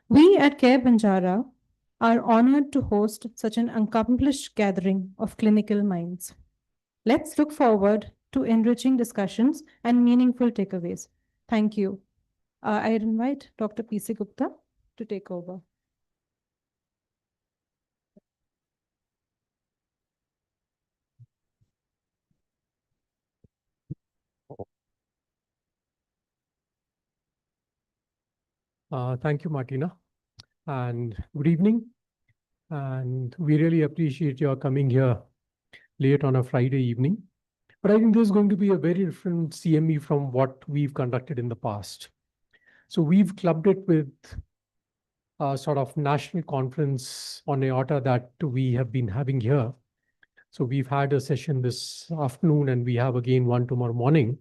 We at Care Banjara are honored to host such an accomplished gathering of clinical minds. Let's look forward to enriching discussions and meaningful takeaways. Thank you. I invite Dr. P.C. Gupta to take over. Thank you, Martina, and good evening. And we really appreciate your coming here late on a Friday evening. But I think this is going to be a very different CME from what we've conducted in the past. So we've clubbed it with a sort of national conference on aorta that we have been having here. So we've had a session this afternoon, and we have again one tomorrow morning.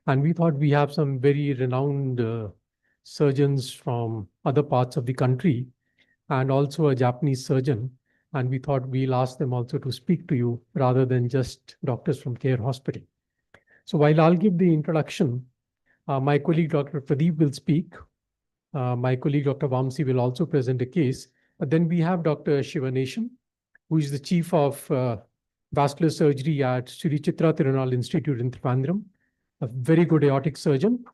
And we thought we have some very renowned surgeons from other parts of the country and also a Japanese surgeon. And we thought we'll ask them also to speak to you rather than just doctors from Care Hospital. So while I'll give the introduction, my colleague Dr. Pradeep will speak. My colleague Dr. Vamsi will also present a case. But then we have Dr. Shivanation, who is the chief of vascular surgery at Sri Chitra Tirunal Institute in Trivandrum, a very good aortic surgeon.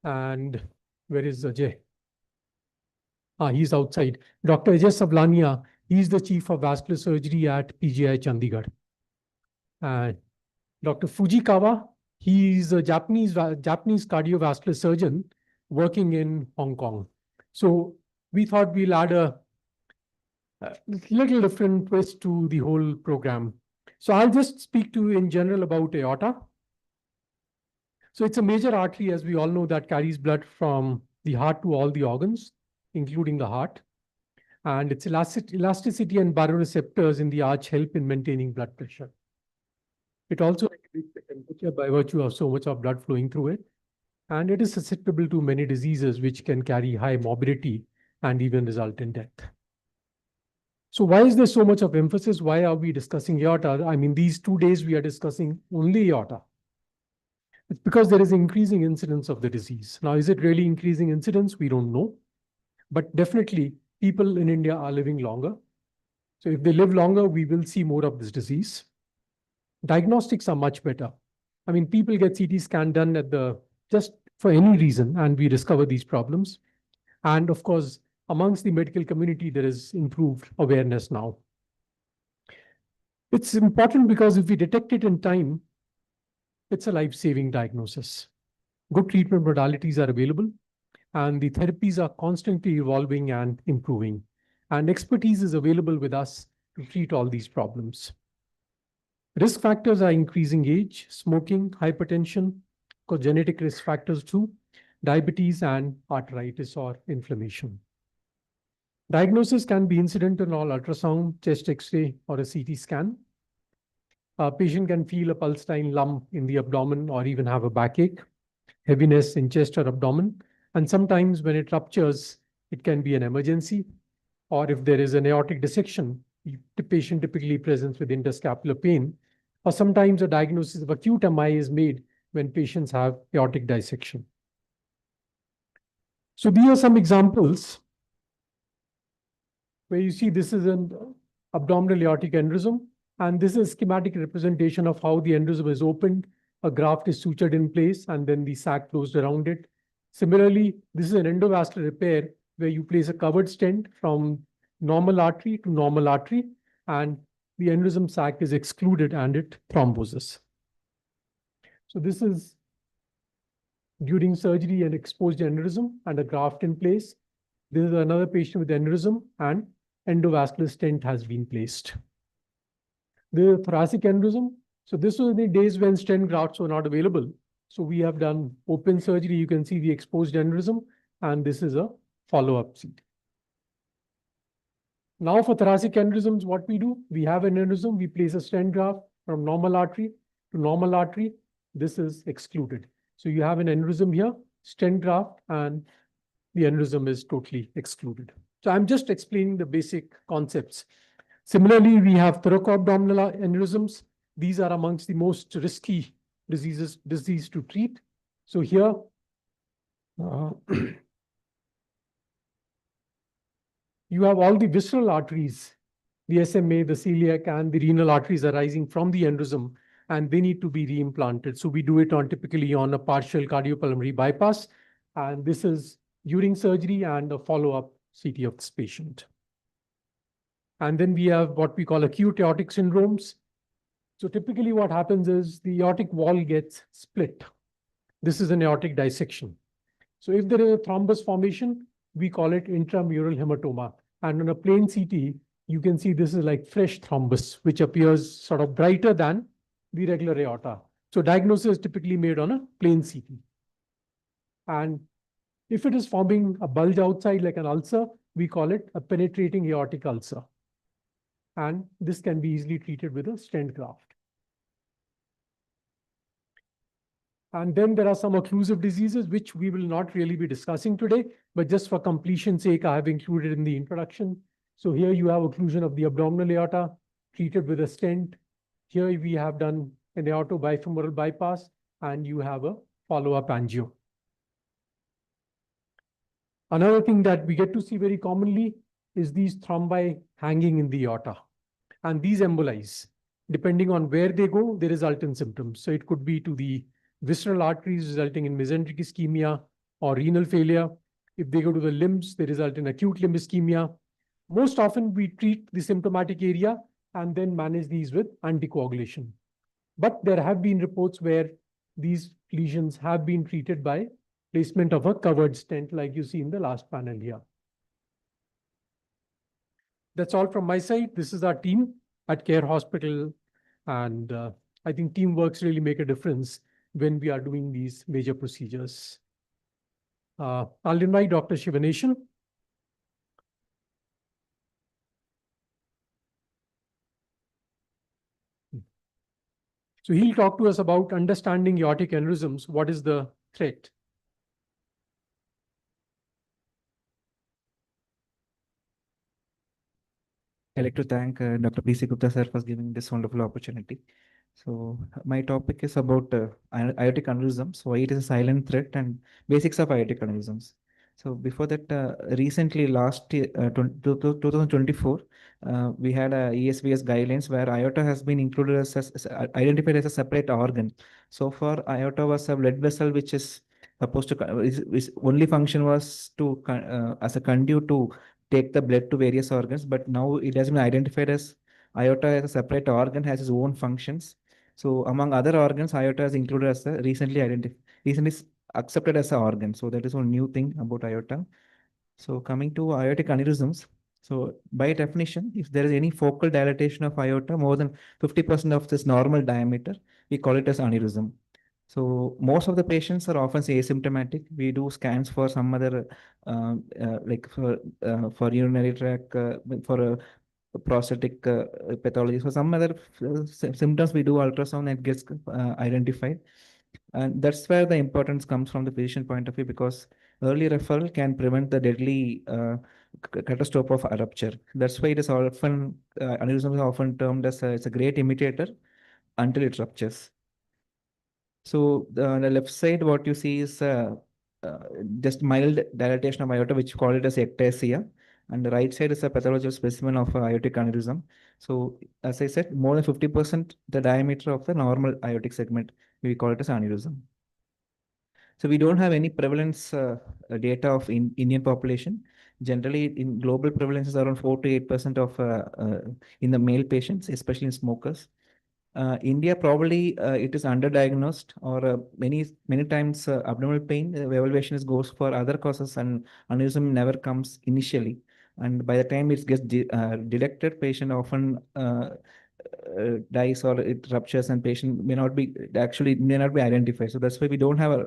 And where is Ajay? He's outside. Dr. Ajay Savlania, he's the chief of vascular surgery at PGI Chandigarh. Dr. Fujikawa, he's a Japanese cardiovascular surgeon working in Hong Kong. So we thought we'll add a little different twist to the whole program. So I'll just speak to you in general about aorta. So it's a major artery, as we all know, that carries blood from the heart to all the organs, including the heart. And its elasticity and baroreceptors in the arch help in maintaining blood pressure. It also regulates the temperature by virtue of so much of blood flowing through it. And it is susceptible to many diseases which can carry high morbidity and even result in death. So why is there so much of emphasis? Why are we discussing aorta? I mean, these 2 days we are discussing only aorta. It's because there is increasing incidence of the disease. Now, is it really increasing incidence? We don't know. But definitely, people in India are living longer. So if they live longer, we will see more of this disease. Diagnostics are much better. I mean, people get CT scan done at just for any reason, and we discover these problems. And of course, amongst the medical community, there is improved awareness now. It's important because if we detect it in time, it's a life-saving diagnosis. Good treatment modalities are available, and the therapies are constantly evolving and improving. And expertise is available with us to treat all these problems. Risk factors are increasing age, smoking, hypertension, genetic risk factors too, diabetes, and arthritis or inflammation. Diagnosis can be incidental on ultrasound, chest X-ray, or a CT scan. A patient can feel a pulsatile lump in the abdomen or even have a backache, heaviness in chest or abdomen. And sometimes when it ruptures, it can be an emergency. Or if there is an aortic dissection, the patient typically presents with interscapular pain. Or sometimes a diagnosis of acute MI is made when patients have aortic dissection. So these are some examples where you see this is an abdominal aortic aneurysm. And this is a schematic representation of how the aneurysm is opened. A graft is sutured in place, and then the sac closed around it. Similarly, this is an endovascular repair where you place a covered stent from normal artery to normal artery, and the aneurysm sac is excluded and it thromboses. So this is during surgery and exposed aneurysm and a graft in place. This is another patient with aneurysm and endovascular stent has been placed. The thoracic aneurysm. So this was the days when stent grafts were not available. So we have done open surgery. You can see the exposed aneurysm, and this is a follow-up CT. Now for thoracic aneurysms, what we do, we have an aneurysm, we place a stent graft from normal artery to normal artery. This is excluded. So you have an aneurysm here, stent graft, and the aneurysm is totally excluded. So I'm just explaining the basic concepts. Similarly, we have thoracoabdominal aneurysms. These are amongst the most risky disease to treat. So here, you have all the visceral arteries, the SMA, the celiac, and the renal arteries arising from the aneurysm, and they need to be reimplanted. So we do it on typically on a partial cardiopulmonary bypass, and this is during surgery and a follow-up CT of this patient. And then we have what we call acute aortic syndromes. So typically what happens is the aortic wall gets split. This is an aortic dissection. So if there is a thrombus formation, we call it intramural hematoma. And on a plain CT, you can see this is like fresh thrombus, which appears sort of brighter than the regular aorta. So diagnosis is typically made on a plain CT. And if it is forming a bulge outside like an ulcer, we call it a penetrating aortic ulcer. And this can be easily treated with a stent graft. And then there are some occlusive diseases, which we will not really be discussing today, but just for completion's sake, I have included in the introduction. So here you have occlusion of the abdominal aorta treated with a stent. Here we have done an aortobifemoral bypass, and you have a follow-up angio. Another thing that we get to see very commonly is these thrombi hanging in the aorta. And these embolize, depending on where they go, they result in symptoms. So it could be to the visceral arteries resulting in mesenteric ischemia or renal failure. If they go to the limbs, they result in acute limb ischemia. Most often we treat the symptomatic area and then manage these with anticoagulation. But there have been reports where these lesions have been treated by placement of a covered stent, like you see in the last panel here. That's all from my side. This is our team at Care Hospital. And I think teamworks really make a difference when we are doing these major procedures. I'll invite Dr. Shivanesan. So he'll talk to us about understanding aortic aneurysms. What is the threat? I'd like to thank Dr. P.C. Gupta sir for giving this wonderful opportunity. So my topic is about aortic aneurysms, why it is a silent threat and basics of aortic aneurysms. So before that, recently last year, 2024, we had a ESVS guidelines where aorta has been included as identified as a separate organ. So far, aorta was a blood vessel which is supposed to, its only function was to as a conduit to take the blood to various organs, but now it has been identified as aorta as a separate organ, has its own functions. So among other organs, aorta is included as a recently accepted as an organ. So that is one new thing about aorta. So coming to aortic aneurysms. So by definition, if there is any focal dilatation of aorta more than 50% of this normal diameter, we call it as aneurysm. So most of the patients are often asymptomatic. We do scans for some other, like for urinary tract, for prostatic pathology. So some other symptoms we do ultrasound and gets identified. And that's where the importance comes from the physician point of view, because early referral can prevent the deadly catastrophe of a rupture. That's why it is often, aneurysm is often termed as it's a great imitator until it ruptures. So on the left side, what you see is just mild dilatation of aorta, which call it as ectasia. And the right side is a pathological specimen of aortic aneurysm. So as I said, more than 50% the diameter of the normal aortic segment, we call it as aneurysm. So we don't have any prevalence data of Indian population. Generally, in global prevalence is around 4 to 8% of in the male patients, especially in smokers. India probably it is underdiagnosed, or many times abdominal pain evaluation goes for other causes and aneurysm never comes initially, and by the time it gets detected, patient often dies or it ruptures and patient may not be identified. So that's why we don't have a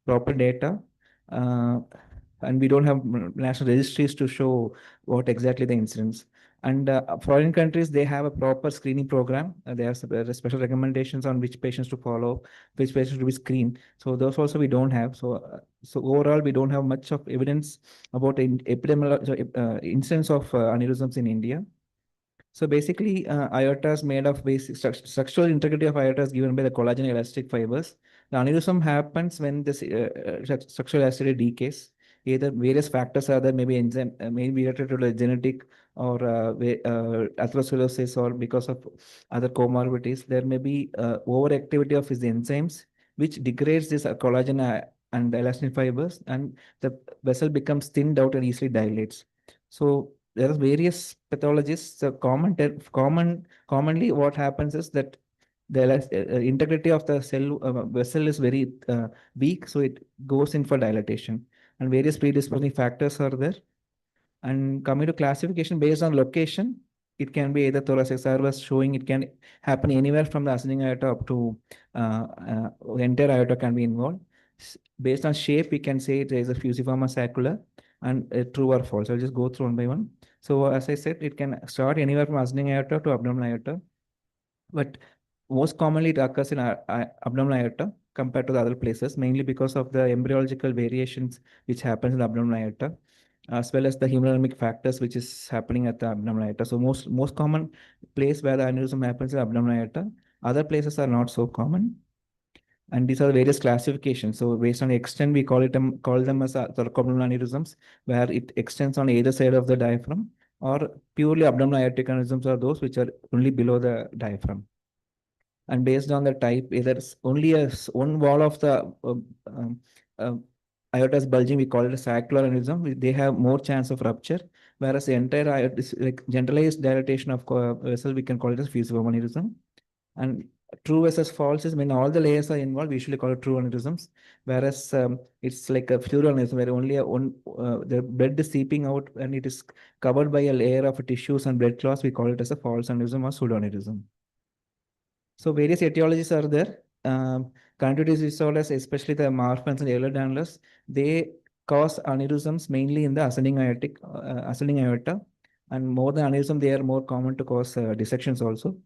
proper data, and we don't have national registries to show what exactly the incidence. And foreign countries, they have a proper screening program. They have special recommendations on which patients to follow, which patients to be screened. So those also we don't have. So overall, we don't have much of evidence about the incidence of aneurysms in India. So basically, aorta is made of basic structural integrity of aorta is given by the collagen elastic fibers. The aneurysm happens when this structural elasticity decays. either various factors are there, maybe enzyme, maybe related to the genetic or atherosclerosis, or because of other comorbidities. There may be overactivity of these enzymes, which degrades this collagen and elastin fibers, and the vessel becomes thinned out and easily dilates. So there are various pathologies. So commonly what happens is that the integrity of the cell vessel is very weak, so it goes in for dilatation. And various predisposing factors are there. And coming to classification based on location, it can be either thoracic servus, showing it can happen anywhere from the ascending aorta up to entire aorta can be involved. Based on shape, we can say there is a fusiform saccular, and true or false. I'll just go through one by one. So as I said, it can start anywhere from ascending aorta to abdominal aorta, but most commonly it occurs in abdominal aorta compared to the other places, mainly because of the embryological variations which happens in the abdominal aorta, as well as the hemodynamic factors which is happening at the abdominal aorta. So most common place where the aneurysm happens is abdominal aorta. Other places are not so common. And these are various classifications. So based on the extent, we call them as thoracoabdominal aneurysms, where it extends on either side of the diaphragm, or purely abdominal aortic aneurysms are those which are only below the diaphragm. And based on the type, either only one wall of the aorta is bulging, we call it a saccular aneurysm. They have more chance of rupture, whereas the entire aorta is like generalized dilatation of vessel, we can call it as fusiform aneurysm. And true versus false is when all the layers are involved, we usually call it true aneurysms. Whereas it's like a fluid aneurysm where only the blood is seeping out and it is covered by a layer of tissues and blood clots. We call it as a false aneurysm or pseudo aneurysm. So various etiologies are there. Conjunctival disorders, especially the Marfan's and Ehlers-Danlos, they cause aneurysms mainly in the ascending aorta, and more than aneurysm, they are more common to cause dissections also.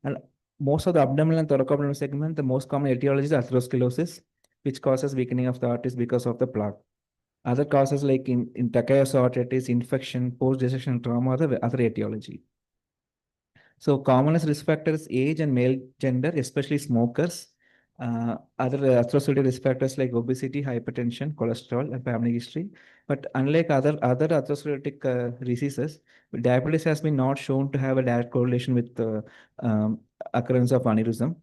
And most of the abdominal and thoracoabdominal segment, the most common etiology is atherosclerosis, which causes weakening of the arteries because of the plaque. Other causes like in tachycardia arteritis, infection, post-dissection trauma are the other etiology. So commonest risk factors, age and male gender, especially smokers. Other atherosclerotic risk factors like obesity, hypertension, cholesterol, and family history. But unlike other atherosclerotic diseases, diabetes has been not shown to have a direct correlation with the occurrence of aneurysm.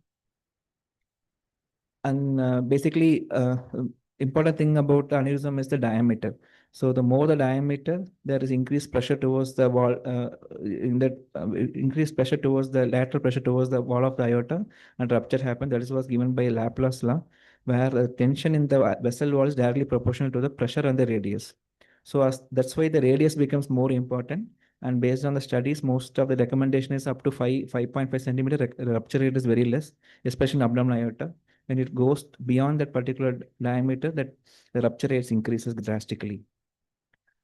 And basically, important thing about aneurysm is the diameter. So the more the diameter, there is increased pressure towards the wall, increased pressure towards the lateral pressure towards the wall of the aorta, and rupture happens. That is was given by Laplace law, where tension in the vessel wall is directly proportional to the pressure on the radius. So that's why the radius becomes more important. And based on the studies, most of the recommendation is up to 5.5 centimeter. Rupture rate is very less, especially in abdominal aorta. When it goes beyond that particular diameter, that the rupture rates increases drastically.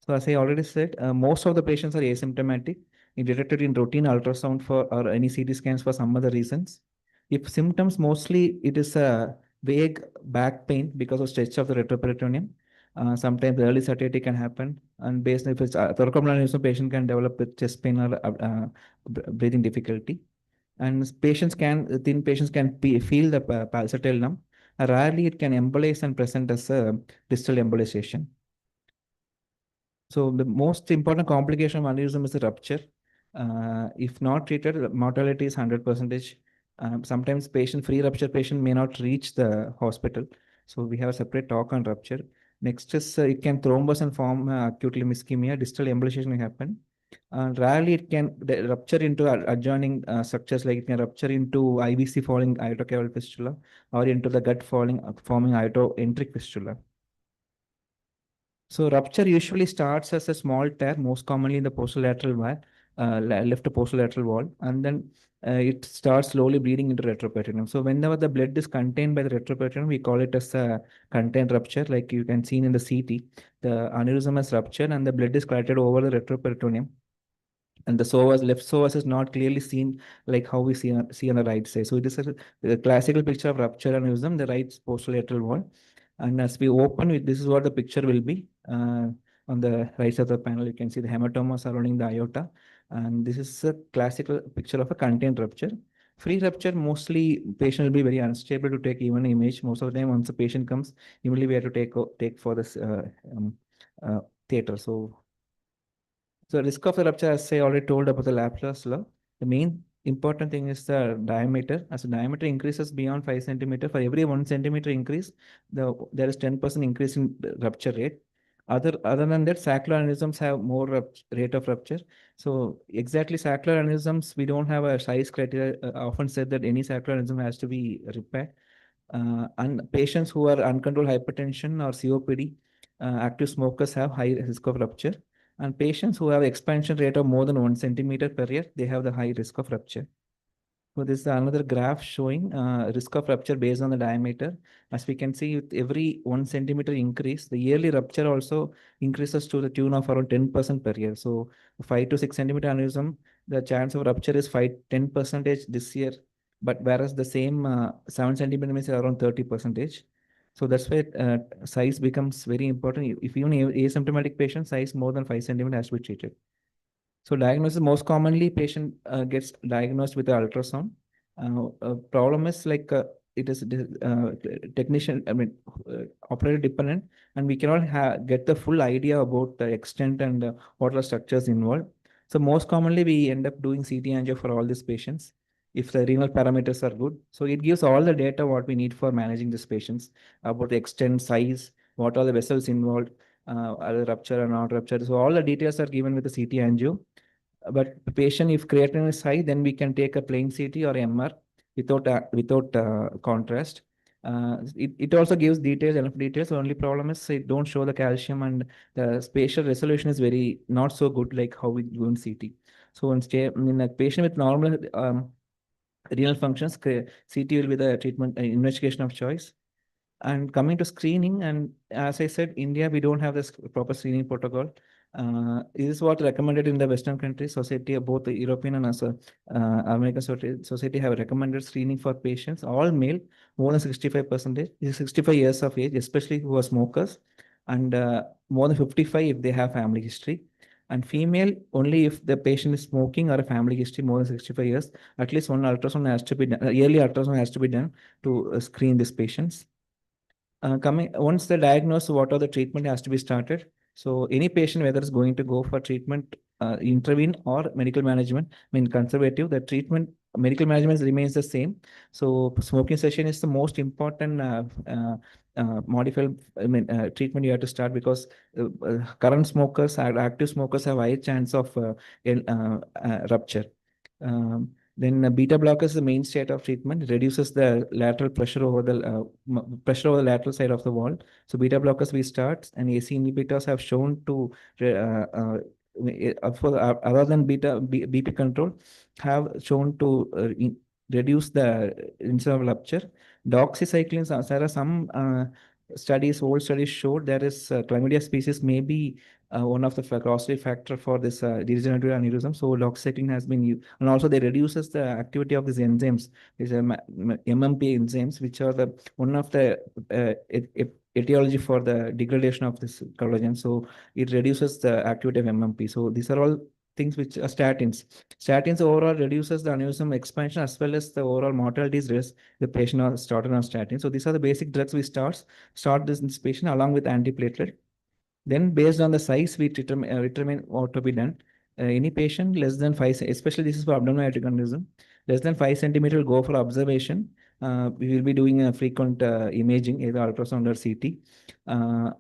So as I already said, most of the patients are asymptomatic, detected in routine ultrasound or any CT scans for some other reasons. If symptoms, mostly it is a vague back pain because of stretch of the retroperitoneum. Sometimes early satiety can happen, and based if it's thoracoabdominal aneurysm, patient can develop with chest pain or breathing difficulty. And thin patients can feel the pulsatile numb. Rarely it can embolize and present as a distal embolization. So the most important complication of aneurysm is the rupture. If not treated, mortality is 100%. Sometimes free rupture patient may not reach the hospital. So we have a separate talk on rupture. Next is it can thrombus and form acute limb ischemia. Distal embolization may happen. Rarely it can rupture into adjoining structures, like it can rupture into IVC falling iotocaval fistula, or into the gut forming iotoenteric fistula. So rupture usually starts as a small tear, most commonly in the posterolateral wall, left posterolateral wall, and then it starts slowly bleeding into retroperitoneum. So whenever the blood is contained by the retroperitoneum, we call it as a contained rupture. Like you can see in the CT, the aneurysm has ruptured and the blood is collected over the retroperitoneum. And the left psoas is not clearly seen like how we see on the right side. So it is a classical picture of rupture aneurysm, the right posterolateral wall. And as we open it, this is what the picture will be. On the right side of the panel, you can see the hematoma surrounding the aorta. And this is a classical picture of a contained rupture. Free rupture, mostly patient will be very unstable to take even image. Most of the time, once the patient comes, immediately we have to take for this theater. So risk of the rupture, as I already told about the Laplace law, the main important thing is the diameter. As the diameter increases beyond 5 centimeter, for every 1 centimeter increase, there is 10% increase in the rupture rate. Other than that, sacral aneurysms have more rate of rupture. So exactly sacral aneurysms, we don't have a size criteria. Often said that any sacral aneurysm has to be repaired. And patients who are uncontrolled hypertension or COPD, active smokers have high risk of rupture. And patients who have expansion rate of more than 1 centimeter per year, they have the high risk of rupture. So this is another graph showing risk of rupture based on the diameter. As we can see, with every 1 centimeter increase, the yearly rupture also increases to the tune of around 10% per year. So 5 to 6 centimeter aneurysm, the chance of rupture is 10% this year. But whereas the same 7 centimeter is around 30%. So that's why size becomes very important. If even asymptomatic patient, size more than 5 centimeter has to be treated. So diagnosis, most commonly patient gets diagnosed with the ultrasound. Problem is like it is technician, operator dependent, and we cannot get the full idea about the extent and what are structures involved. So most commonly we end up doing CT angio for all these patients if the renal parameters are good. So it gives all the data what we need for managing these patients about the extent, size, what are the vessels involved, are they rupture or not rupture. So all the details are given with the CT angio. But the patient, if creatinine is high, then we can take a plain CT or MR without contrast. It also gives details, enough details. The only problem is it don't show the calcium, and the spatial resolution is very not so good like how we do in CT. So in a patient with normal renal functions, CT will be the treatment investigation of choice. And coming to screening, and as I said, India, we don't have this proper screening protocol. This is what recommended in the Western countries, society, both the European and also American society have recommended screening for patients, all male, more than 65%, 65 years of age, especially who are smokers, and more than 55 if they have family history. And female, only if the patient is smoking or a family history more than 65 years, at least one ultrasound has to be done, yearly ultrasound has to be done to screen these patients. Coming once the diagnosis, what are the treatment has to be started. So any patient, whether it's going to go for treatment, intervene or medical management, I mean conservative, the treatment medical management remains the same. So smoking cessation is the most important modified treatment you have to start, because current smokers, active smokers have high chance of rupture. Then beta blockers is the main state of treatment. It reduces the lateral pressure over the lateral side of the wall. So beta blockers we start, and AC inhibitors have shown to other than BP control, have shown to reduce the incidence of rupture. Doxycyclines, there are some old studies showed there is chlamydia species may be one of the causative factor for this degenerative aneurysm. So doxycycline has been used, and also they reduces the activity of these enzymes, these MMP enzymes, which are the one of the etiology for the degradation of this collagen. So it reduces the activity of MMP. So these are all things which are statins. Statins overall reduces the aneurysm expansion as well as the overall mortality risk. The patient are started on statin. So these are the basic drugs we start this in this patient along with antiplatelet. Then based on the size, we determine what to be done. Any patient less than 5, especially this is for abdominal aortic aneurysm, less than 5 centimeter will go for observation. We will be doing a frequent imaging, either ultrasound or CT.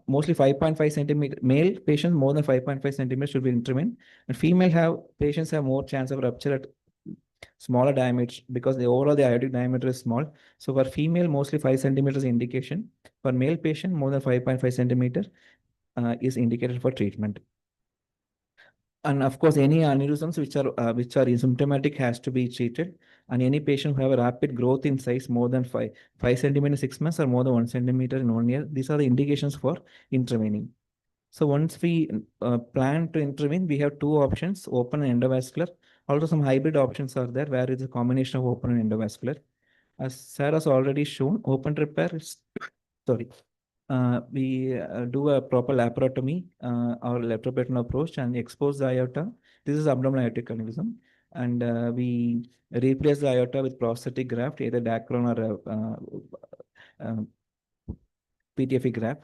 Mostly 5.5 centimeter, male patients more than 5.5 centimeters should be intervened. And patients have more chance of rupture at smaller diameter, because the overall the aortic diameter is small. So for female, mostly 5 centimeters indication. For male patient, more than 5.5 centimeter is indicated for treatment. And of course, any aneurysms which are asymptomatic has to be treated. And any patient who have a rapid growth in size more than 5 centimeter 6 months or more than 1 centimeter in 1 year, these are the indications for intervening. So once we plan to intervene, we have two options: open and endovascular. Also, some hybrid options are there where it's a combination of open and endovascular. As Sarah's already shown, open repair is sorry. We do a proper laparotomy or lateral approach and expose the aorta. This is abdominal aortic aneurysm. And we replace the aorta with prosthetic graft, either Dacron or PTFE graft.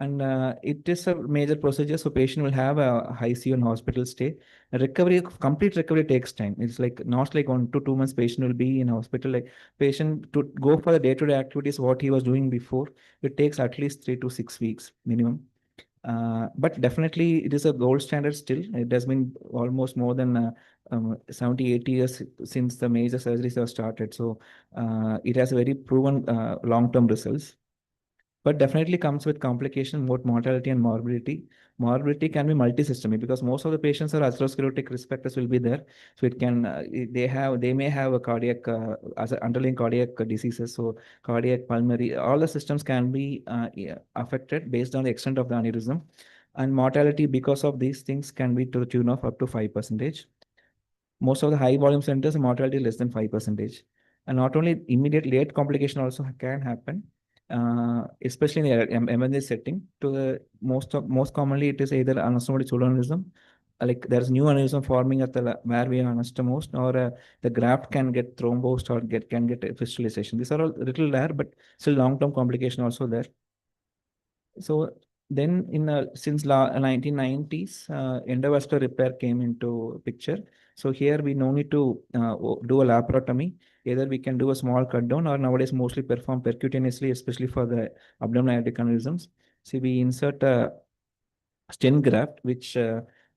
And it is a major procedure, so patient will have a ICU and hospital stay. Recovery, complete recovery takes time. It's like not like 1 to 2 months patient will be in hospital. Like patient to go for the day-to-day activities what he was doing before, it takes at least 3 to 6 weeks minimum. But definitely it is a gold standard still. It has been almost more than 70, 80 years since the major surgeries have started. So it has very proven long-term results, but definitely comes with complication, both mortality and morbidity. Morbidity can be multisystemic because most of the patients are atherosclerotic risk factors will be there. So it can they may have a cardiac as a underlying cardiac diseases. So cardiac, pulmonary, all the systems can be affected based on the extent of the aneurysm. And mortality because of these things can be to the tune of up to 5%. Most of the high volume centers, mortality less than 5%. And not only immediate late complication also can happen, especially in the emergency setting. To the most commonly, it is either anastomotic pseudoaneurysm, like there's new aneurysm forming at the where we are anastomosed, or the graft can get thrombosed or can get a fistulization. These are all little rare, but still long-term complication also there. So then since 1990s, endovascular repair came into picture. So here we no need to do a laparotomy. Either we can do a small cut down, or nowadays mostly perform percutaneously, especially for the abdominal aortic aneurysms. See, we insert a stent graft, which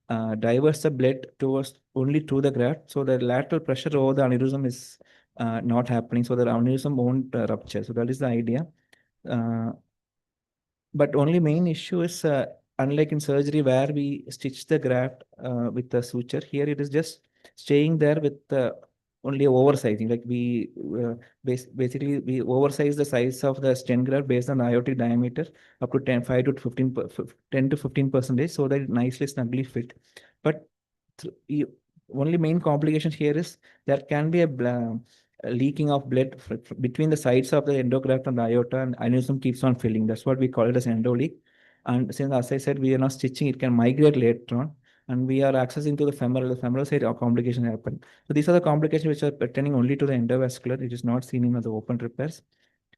diverts the blood towards only to the graft. So the lateral pressure over the aneurysm is not happening. So the aneurysm won't rupture. So that is the idea. Uh, but only main issue is unlike in surgery where we stitch the graft with the suture, here it is just staying there with only oversizing. Like we basically we oversize the size of the stent graft based on the aortic diameter up to 10, 5 to 15, 10 to 15%, so that it nicely snugly fit. But only main complication here is there can be a leaking of blood between the sides of the endograft and the aorta, and aneurysm keeps on filling. That's what we call it as endoleak. And since, as I said, we are not stitching, it can migrate later on, and we are accessing to the femoral side, our complication happen. So these are the complications which are pertaining only to the endovascular. It is not seen in the open repairs.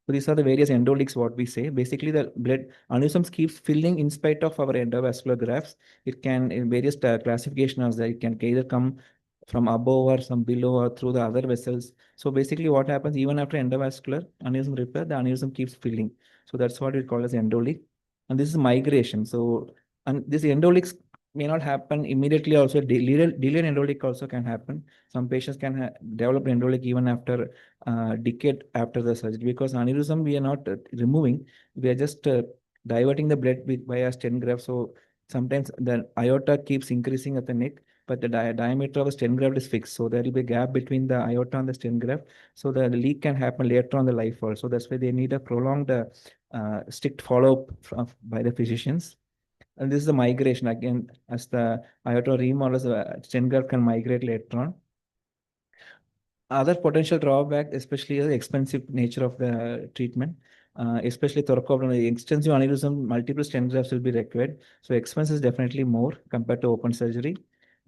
So these are the various endoleaks, what we say. Basically, the blood aneurysms keeps filling in spite of our endovascular grafts. It can, in various classifications, that it can either come from above or some below or through the other vessels. So basically what happens even after endovascular aneurysm repair, the aneurysm keeps filling. So that's what we call as endoleak. And this is migration. So, and this endoleaks may not happen immediately also. Delayed endoleak also can happen. Some patients can develop endoleak even after decade after the surgery, because aneurysm we are not removing. We are just diverting the blood by a stent graft. So sometimes the aorta keeps increasing at the neck, but the diameter of the stent graft is fixed. So there will be a gap between the aorta and the stent graft. So the leak can happen later on the life also. That's why they need a prolonged strict follow-up by the physicians. And this is the migration again, as the aorta remodels, the stent graft can migrate later on. Other potential drawback, especially the expensive nature of the treatment, especially thoracoabdominal extensive aneurysm, multiple stent grafts will be required. So expense is definitely more compared to open surgery.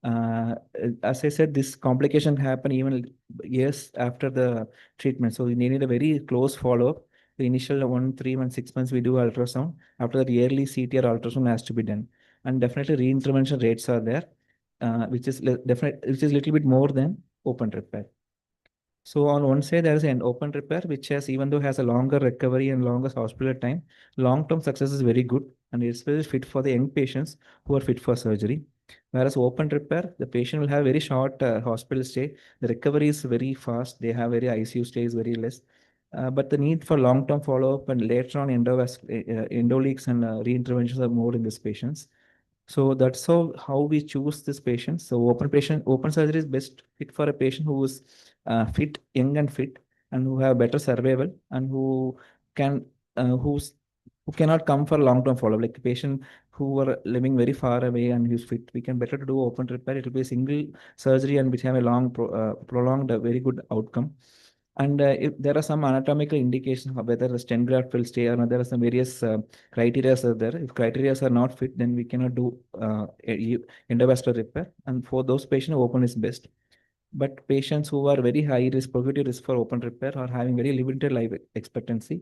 As I said, this complication happen even years after the treatment. So we need a very close follow-up. The initial 1, 3 months, 6 months, we do ultrasound. After that, yearly CT or ultrasound has to be done. And definitely re-intervention rates are there, which is which is little bit more than open repair. So on one side, there is an open repair, which has, even though has a longer recovery and longer hospital time, long-term success is very good, and it's very fit for the young patients who are fit for surgery. Whereas open repair, the patient will have very short hospital stay. The recovery is very fast. They have very ICU stays very less. But the need for long-term follow-up and later on endoleaks and re-interventions are more in these patients. So that's how we choose this patient. So open surgery is best fit for a patient who is fit, young and fit, and who have better survival, and who can who cannot come for long-term follow-up. Like a patient who are living very far away and who's fit, we can better to do open repair. It will be a single surgery and which have a prolonged, very good outcome. And if there are some anatomical indications of whether the stent graft will stay or not, there are some various criteria are there. If criteria are not fit, then we cannot do endovascular repair. And for those patients, open is best. But patients who are very high risk, progressive risk for open repair, or having very limited life expectancy,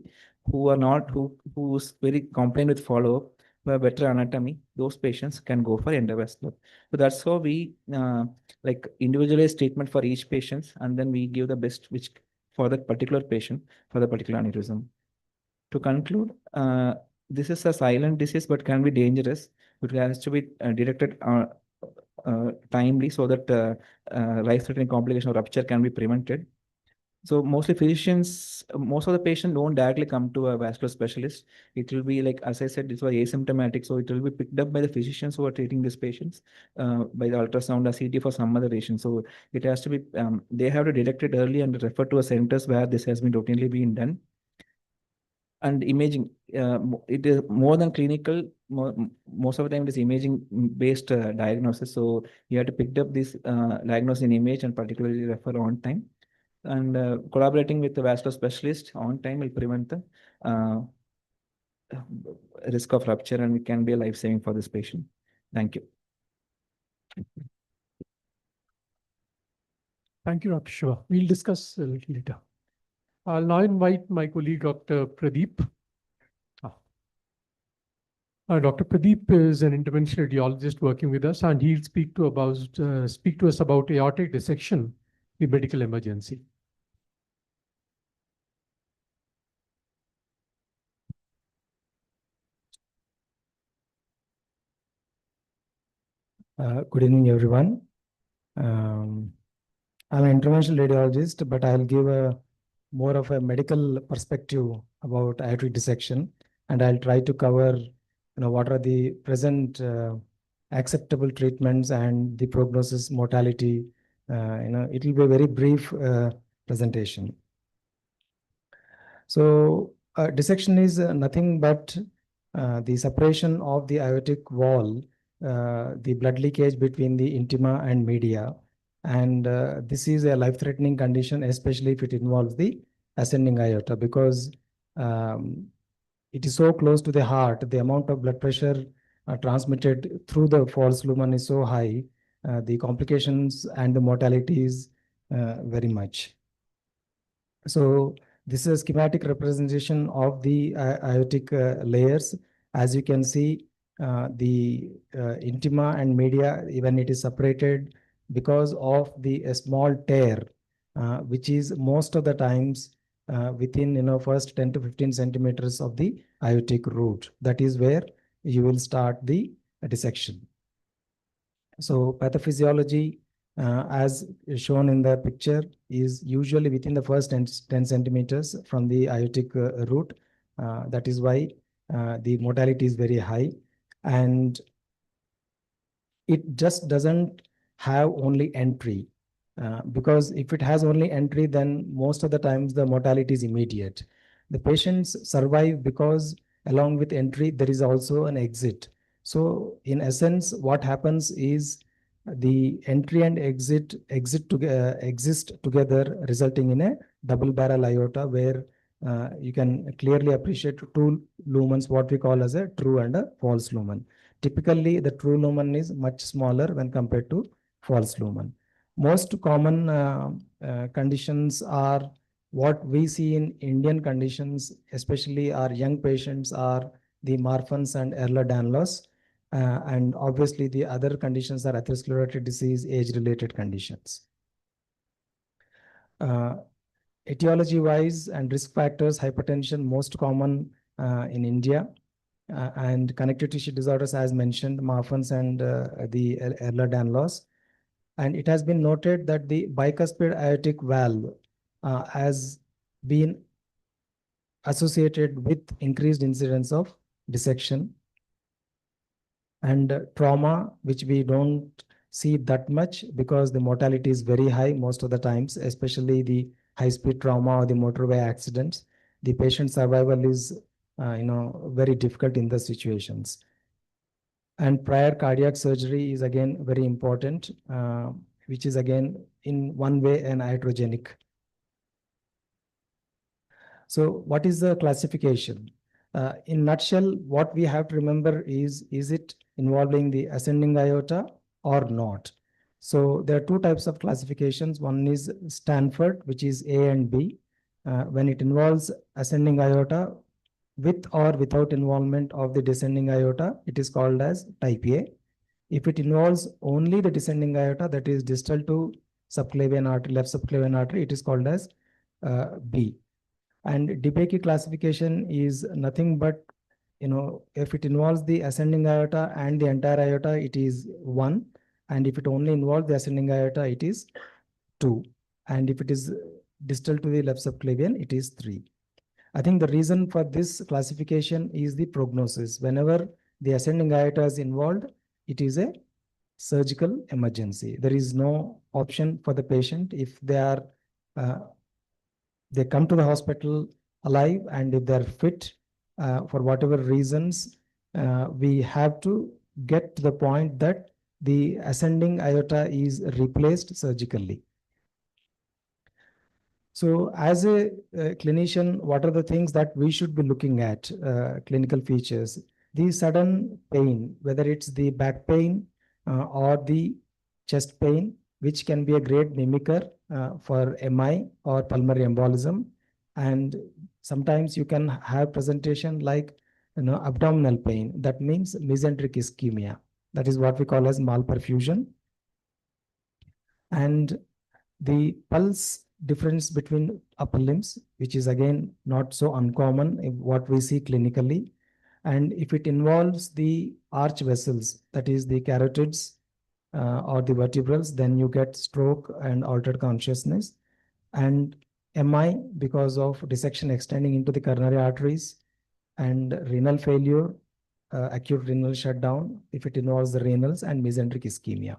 who's very compliant with follow-up, who have better anatomy, those patients can go for endovascular. So that's how we like individualize treatment for each patient, and then we give the best which for that particular patient for the particular aneurysm. To conclude, this is a silent disease but can be dangerous. It has to be detected timely so that life-threatening complication or rupture can be prevented. So mostly physicians, most of the patients don't directly come to a vascular specialist. It will be like, as I said, this was asymptomatic. So it will be picked up by the physicians who are treating these patients by the ultrasound or CT for some other reason. So it has to be, they have to detect it early and refer to a centers where this has been routinely being done. And imaging, it is more than clinical. Most of the time, it is imaging based diagnosis. So you have to pick up this diagnosis in image and particularly refer on time. And collaborating with the vascular specialist on time will prevent the risk of rupture, and it can be a life saving for this patient. Thank you. Thank you, Dr. Shiva. We'll discuss a little later. I'll now invite my colleague, Dr. Pradeep. Dr. Pradeep is an interventional radiologist working with us, and he'll speak to us about aortic dissection, the medical emergency. Good evening, everyone. I'm an interventional radiologist, but I'll give more of a medical perspective about aortic dissection, and I'll try to cover, what are the present acceptable treatments and the prognosis, mortality. It will be a very brief presentation. So, dissection is nothing but the separation of the aortic wall, the blood leakage between the intima and media. And this is a life-threatening condition, especially if it involves the ascending aorta, because it is so close to the heart. The amount of blood pressure transmitted through the false lumen is so high, the complications and the mortality is very much. So this is a schematic representation of the aortic layers. As you can see, the intima and media, when it is separated because of the small tear, which is most of the times within first 10 to 15 centimeters of the aortic root. That is where you will start the dissection. So pathophysiology, as shown in the picture, is usually within the first 10 centimeters from the aortic root. That is why the mortality is very high. And it just doesn't have only entry. Because if it has only entry, then most of the times the mortality is immediate. The patients survive because along with entry, there is also an exit. So in essence, what happens is the entry and exist together, resulting in a double barrel aorta, where you can clearly appreciate two lumens, what we call as a true and a false lumen. Typically, the true lumen is much smaller when compared to false lumen. Most common conditions are what we see in Indian conditions, especially our young patients, are the Marfan's and Ehlers-Danlos. And obviously, the other conditions are atherosclerotic disease, age-related conditions. Etiology-wise and risk factors, hypertension, most common in India. And connective tissue disorders, as mentioned, Marfan's and the Ehlers-Danlos. And it has been noted that the bicuspid aortic valve has been associated with increased incidence of dissection. And trauma, which we don't see that much because the mortality is very high most of the times, especially the high-speed trauma or the motorway accidents. The patient survival is very difficult in the situations. And prior cardiac surgery is again very important, which is again in one way an iatrogenic. So what is the classification? In nutshell, what we have to remember is it involving the ascending aorta or not? So there are two types of classifications. One is Stanford, which is A and B. When it involves ascending aorta, with or without involvement of the descending aorta, it is called as type A. If it involves only the descending aorta, that is distal to subclavian artery, left subclavian artery, it is called as B. And DeBakey classification is nothing but, if it involves the ascending aorta and the entire aorta, it is 1. And if it only involves the ascending aorta, it is 2. And if it is distal to the left subclavian, it is 3. I think the reason for this classification is the prognosis. Whenever the ascending aorta is involved, it is a surgical emergency. There is no option for the patient if they come to the hospital alive, and if they're fit, for whatever reasons, we have to get to the point that the ascending aorta is replaced surgically. So as a clinician, what are the things that we should be looking at, clinical features? The sudden pain, whether it's the back pain or the chest pain, which can be a great mimicker for MI or pulmonary embolism. And sometimes you can have presentation like abdominal pain. That means mesenteric ischemia. That is what we call as malperfusion. And the pulse difference between upper limbs, which is again not so uncommon in what we see clinically. And if it involves the arch vessels, that is the carotids or the vertebrals, then you get stroke and altered consciousness. And MI, because of dissection extending into the coronary arteries, and renal failure, acute renal shutdown, if it involves the renals, and mesenteric ischemia.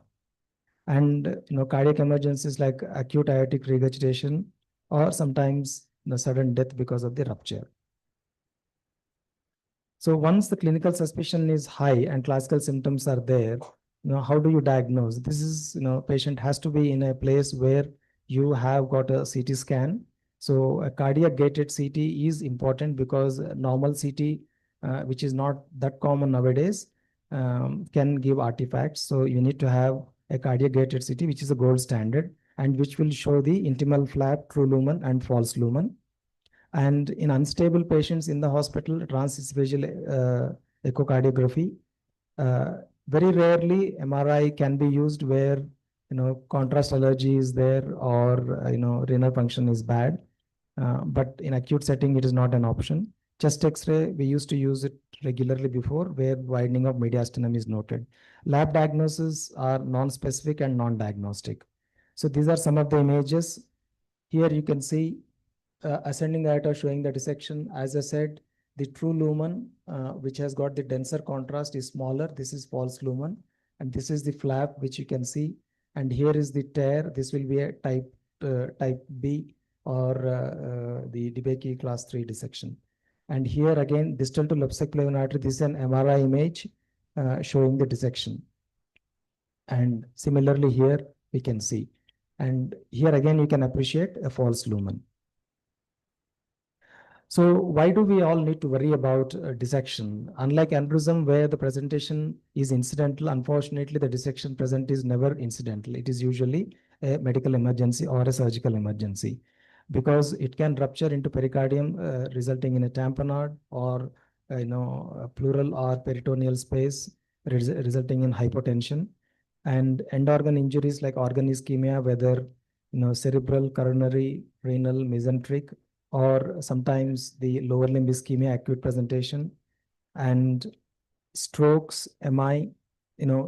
And cardiac emergencies like acute aortic regurgitation, or sometimes sudden death because of the rupture. So once the clinical suspicion is high and classical symptoms are there, how do you diagnose? This is, patient has to be in a place where you have got a CT scan. So a cardiac gated CT is important, because normal CT, which is not that common nowadays, can give artifacts. So you need to have a cardiac gated CT, which is a gold standard, and which will show the intimal flap, true lumen, and false lumen. And in unstable patients in the hospital, transesophageal echocardiography. Very rarely MRI can be used where contrast allergy is there, or renal function is bad. But in acute setting, it is not an option. Chest X-ray, we used to use it regularly before, where widening of mediastinum is noted. Lab diagnoses are non-specific and non-diagnostic. So these are some of the images. Here you can see ascending aorta showing the dissection. As I said, the true lumen, which has got the denser contrast, is smaller. This is false lumen. And this is the flap, which you can see. And here is the tear. This will be a type B, or the DeBakey class 3 dissection. And here again, distal to left subclavian artery, this is an MRI image showing the dissection. And similarly here, we can see. And here again, you can appreciate a false lumen. So why do we all need to worry about dissection? Unlike aneurysm, where the presentation is incidental, unfortunately, the dissection present is never incidental. It is usually a medical emergency or a surgical emergency, because it can rupture into pericardium, resulting in a tamponade, or a pleural or peritoneal space, resulting in hypotension. And end organ injuries like organ ischemia, whether cerebral, coronary, renal, mesenteric, or sometimes the lower limb ischemia, acute presentation, and strokes, MI,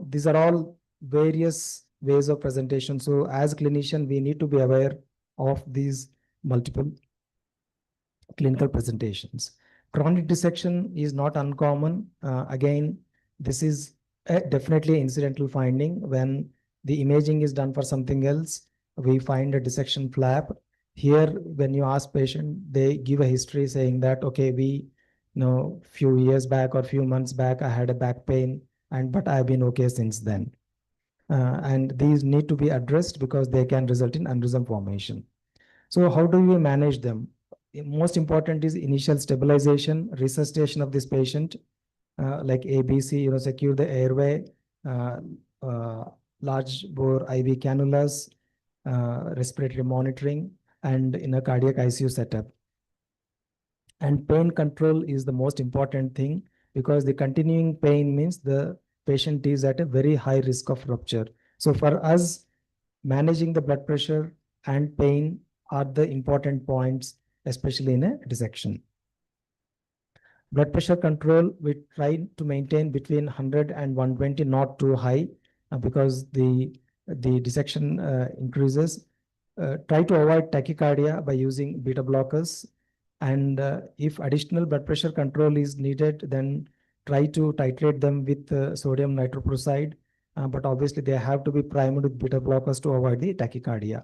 these are all various ways of presentation. So as a clinician, we need to be aware of these multiple clinical presentations. Chronic dissection is not uncommon. Again, this is definitely incidental finding. When the imaging is done for something else, we find a dissection flap. Here, when you ask patient, they give a history saying that, okay, few years back or few months back, I had a back pain, but I've been okay since then. And these need to be addressed, because they can result in aneurysm formation. So how do we manage them? Most important is initial stabilization, resuscitation of this patient, like ABC, secure the airway, large bore IV cannulas, respiratory monitoring, and in a cardiac ICU setup. And pain control is the most important thing, because the continuing pain means the patient is at a very high risk of rupture. So for us, managing the blood pressure and pain are the important points, especially in a dissection. Blood pressure control, we try to maintain between 100 and 120, not too high, because the dissection increases. Try to avoid tachycardia by using beta blockers. And if additional blood pressure control is needed, then try to titrate them with sodium nitroprusside. But obviously, they have to be primed with beta blockers to avoid the tachycardia.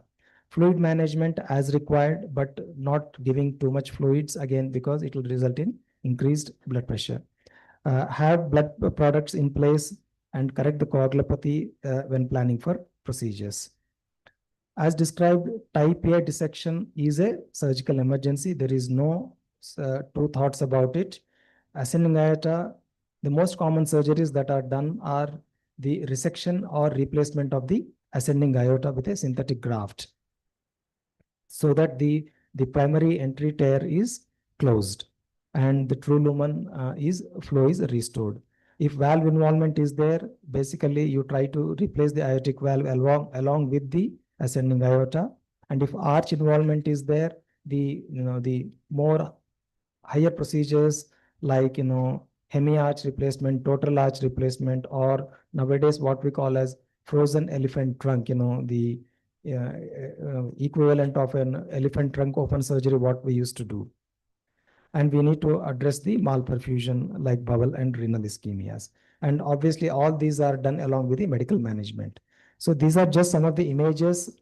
Fluid management as required, but not giving too much fluids again, because it will result in increased blood pressure. Have blood products in place and correct the coagulopathy when planning for procedures. As described, type A dissection is a surgical emergency. There is no two thoughts about it. Ascending aorta, the most common surgeries that are done are the resection or replacement of the ascending aorta with a synthetic graft, so that the primary entry tear is closed and the true lumen flow is restored. If valve involvement is there, basically you try to replace the aortic valve along with the ascending aorta. And if arch involvement is there, the more higher procedures like hemi-arch replacement, total arch replacement, or nowadays what we call as frozen elephant trunk, the equivalent of an elephant trunk open surgery, what we used to do. And we need to address the malperfusion like bowel and renal ischemias. And obviously, all these are done along with the medical management. So these are just some of the images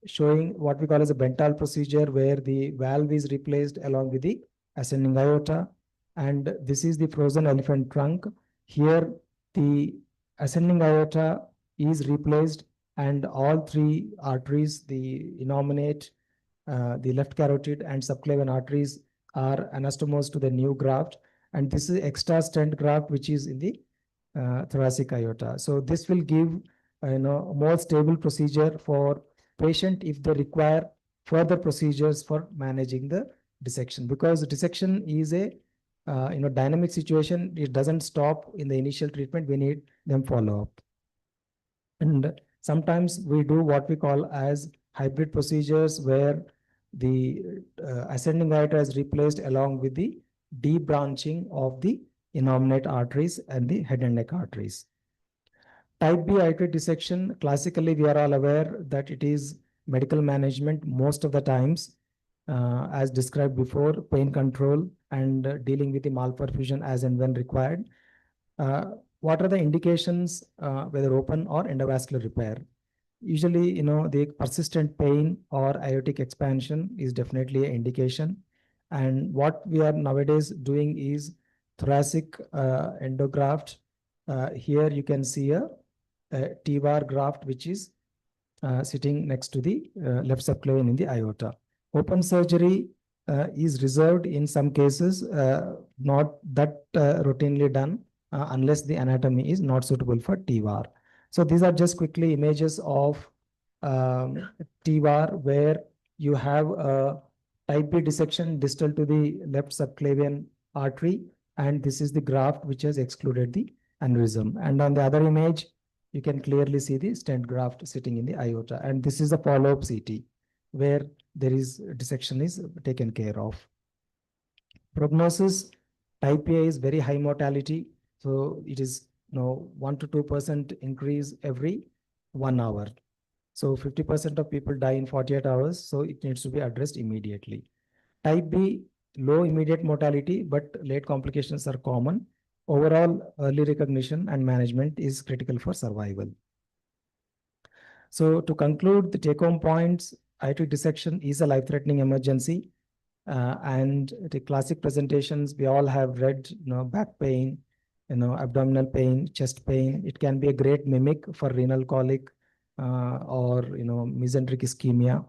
showing what we call as a Bentall procedure, where the valve is replaced along with the ascending aorta. And this is the frozen elephant trunk. Here, the ascending aorta is replaced, and all three arteries, the innominate, the left carotid, and subclavian arteries are anastomosed to the new graft. And this is extra stent graft, which is in the thoracic aorta. So this will give more stable procedure for patient if they require further procedures for managing the dissection, because dissection is a dynamic situation. It doesn't stop in the initial treatment. We need them follow up. And sometimes we do what we call as hybrid procedures, where the ascending aorta is replaced along with the debranching of the innominate arteries and the head and neck arteries. Type B aortic dissection, classically, we are all aware that it is medical management most of the times, as described before, pain control and dealing with the malperfusion as and when required. What are the indications, whether open or endovascular repair? Usually, the persistent pain or aortic expansion is definitely an indication. And what we are nowadays doing is thoracic endograft. Here you can see a T-bar graft, which is sitting next to the left subclavian in the aorta. Open surgery is reserved in some cases, not that routinely done unless the anatomy is not suitable for T-bar. So these are just quickly images of T-bar, where you have a type B dissection distal to the left subclavian artery, and this is the graft which has excluded the aneurysm. And on the other image, you can clearly see the stent graft sitting in the aorta. And this is a follow-up CT, where there is dissection is taken care of. Prognosis, type A is very high mortality. So it is 1 to 2% increase every 1 hour. So 50% of people die in 48 hours. So it needs to be addressed immediately. Type B, low immediate mortality, but late complications are common. Overall, early recognition and management is critical for survival. So to conclude, the take-home points, aortic dissection is a life-threatening emergency. And the classic presentations, we all have read, back pain, abdominal pain, chest pain. It can be a great mimic for renal colic or, mesenteric ischemia.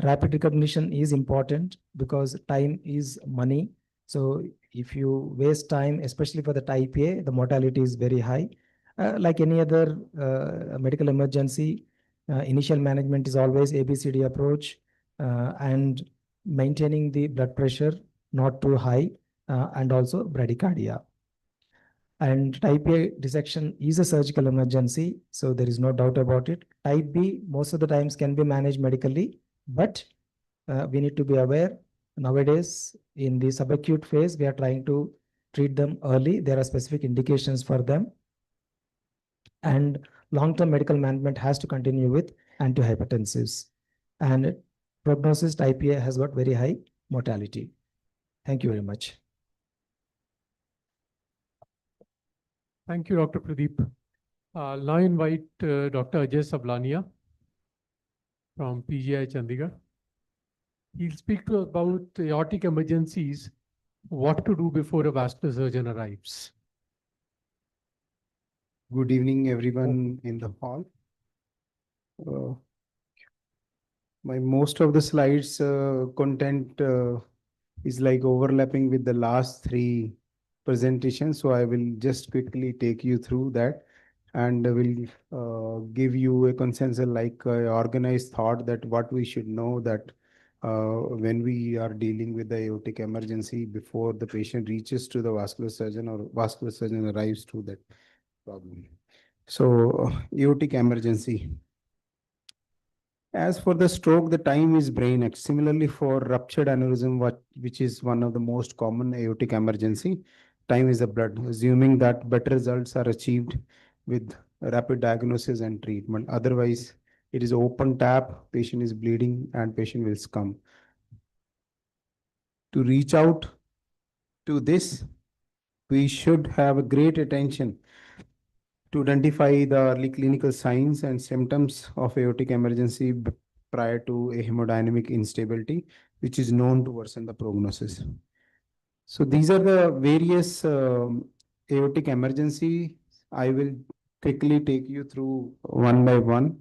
Rapid recognition is important because time is money. So if you waste time, especially for the type A, the mortality is very high. Like any other medical emergency, initial management is always ABCD approach, and maintaining the blood pressure not too high, and also bradycardia. And type A dissection is a surgical emergency, so there is no doubt about it. Type B, most of the times can be managed medically, but we need to be aware nowadays in the subacute phase, we are trying to treat them early. There are specific indications for them. And long-term medical management has to continue with antihypertensives. And prognosis type A has got very high mortality. Thank you very much. Thank you, Dr. Pradeep. Now invite Dr. Ajay Sablania from PGI Chandigarh. He'll speak to us about aortic emergencies, what to do before a vascular surgeon arrives. Good evening, everyone in the hall. My most of the slides content is like overlapping with the last three presentations, so I will just quickly take you through that, and will give you a consensus, like organized thought, that what we should know that when we are dealing with the aortic emergency before the patient reaches to the vascular surgeon or vascular surgeon arrives to that problem. So, aortic emergency. As for the stroke, the time is brain X. Similarly, for ruptured aneurysm, which is one of the most common aortic emergency, time is the blood, assuming that better results are achieved with rapid diagnosis and treatment. Otherwise, it is open tap, patient is bleeding, and patient will succumb. To reach out to this, we should have a great attention to identify the early clinical signs and symptoms of aortic emergency prior to a hemodynamic instability, which is known to worsen the prognosis. So these are the various aortic emergency. I will quickly take you through one by one.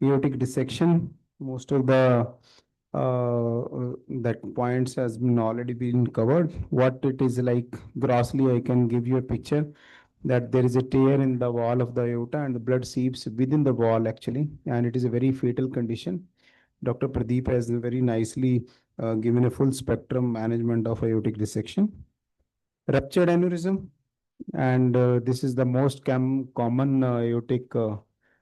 Aortic dissection, most of the that points has been already been covered. What it is like grossly, I can give you a picture that there is a tear in the wall of the aorta and the blood seeps within the wall actually, and it is a very fatal condition. Dr. Pradeep has very nicely given a full spectrum management of aortic dissection. Ruptured aneurysm, and this is the most common aortic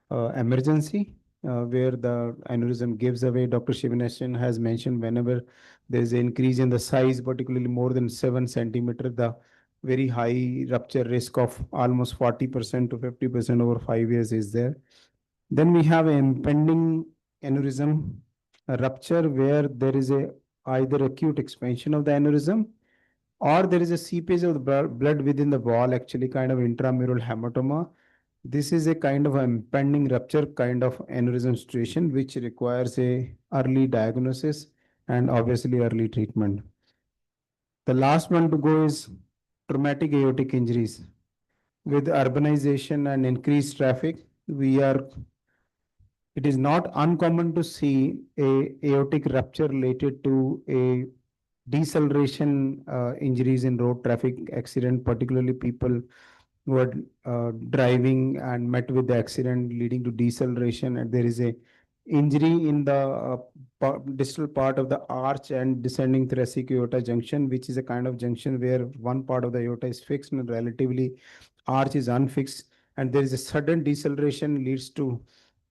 emergency where the aneurysm gives away. Dr. Shivanesen has mentioned whenever there is an increase in the size, particularly more than 7 centimeter, the very high rupture risk of almost 40% to 50% over 5 years is there. Then we have an impending aneurysm, a rupture where there is a either acute expansion of the aneurysm or there is a seepage of the blood within the wall, actually kind of intramural hematoma. This is a kind of impending rupture kind of aneurysm situation, which requires a early diagnosis and obviously early treatment. The last one to go is traumatic aortic injuries. With urbanization and increased traffic, it is not uncommon to see a aortic rupture related to a deceleration injuries in road traffic accident, particularly people who are driving and met with the accident leading to deceleration, and there is a injury in the distal part of the arch and descending thoracic aorta junction, which is a kind of junction where one part of the aorta is fixed and relatively arch is unfixed, and there is a sudden deceleration leads to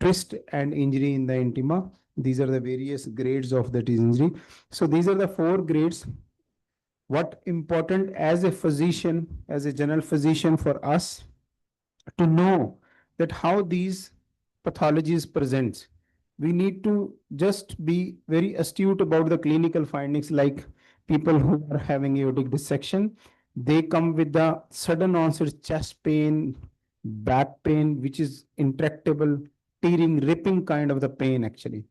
twist and injury in the intima. These are the various grades of that injury. So these are the 4 grades. What important as a physician, as a general physician for us to know that how these pathologies present. We need to just be very astute about the clinical findings, like people who are having aortic dissection, they come with the sudden onset chest pain, back pain, which is intractable, tearing, ripping kind of the pain actually.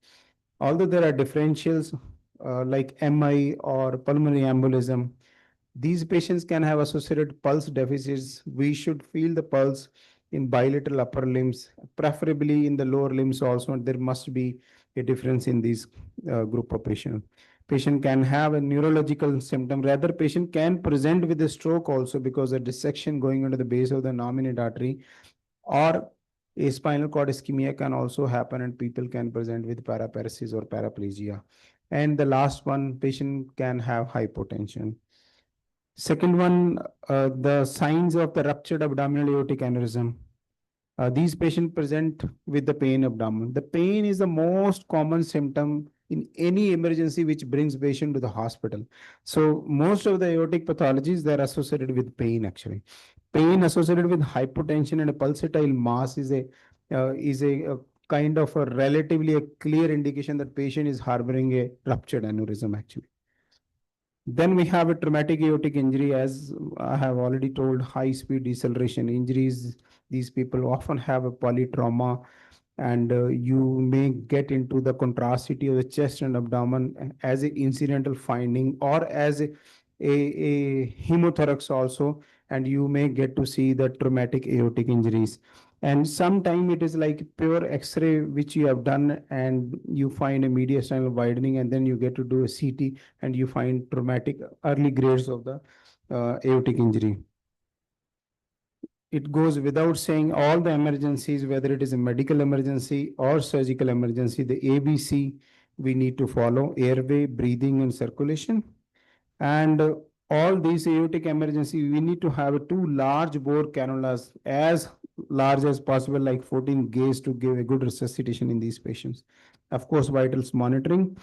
Although there are differentials like MI or pulmonary embolism, these patients can have associated pulse deficits. We should feel the pulse in bilateral upper limbs, preferably in the lower limbs also. And there must be a difference in these group of patients. Patient can have a neurological symptom. Rather, patient can present with a stroke also because a dissection going into the base of the nominate artery, or a spinal cord ischemia can also happen, and people can present with paraparesis or paraplegia. And the last one, patient can have hypotension. Second one, the signs of the ruptured abdominal aortic aneurysm. These patients present with the pain abdomen. The pain is the most common symptom in any emergency which brings patient to the hospital. So most of the aortic pathologies, they're associated with pain actually. Pain associated with hypotension and a pulsatile mass is a kind of a relatively a clear indication that patient is harboring a ruptured aneurysm actually. Then we have a traumatic aortic injury, as I have already told, high speed deceleration injuries. These people often have a polytrauma, and you may get into the contrastivity of the chest and abdomen as an incidental finding or as a hemothorax also, and you may get to see the traumatic aortic injuries. And sometime it is like pure X-ray which you have done, and you find a mediastinal widening, and then you get to do a CT, and you find traumatic early grades of the aortic injury. It goes without saying, all the emergencies, whether it is a medical emergency or surgical emergency, the ABC we need to follow: airway, breathing, and circulation. And all these aortic emergency, we need to have two large bore cannulas, as large as possible, like 14 gauge, to give a good resuscitation in these patients. Of course, vitals monitoring.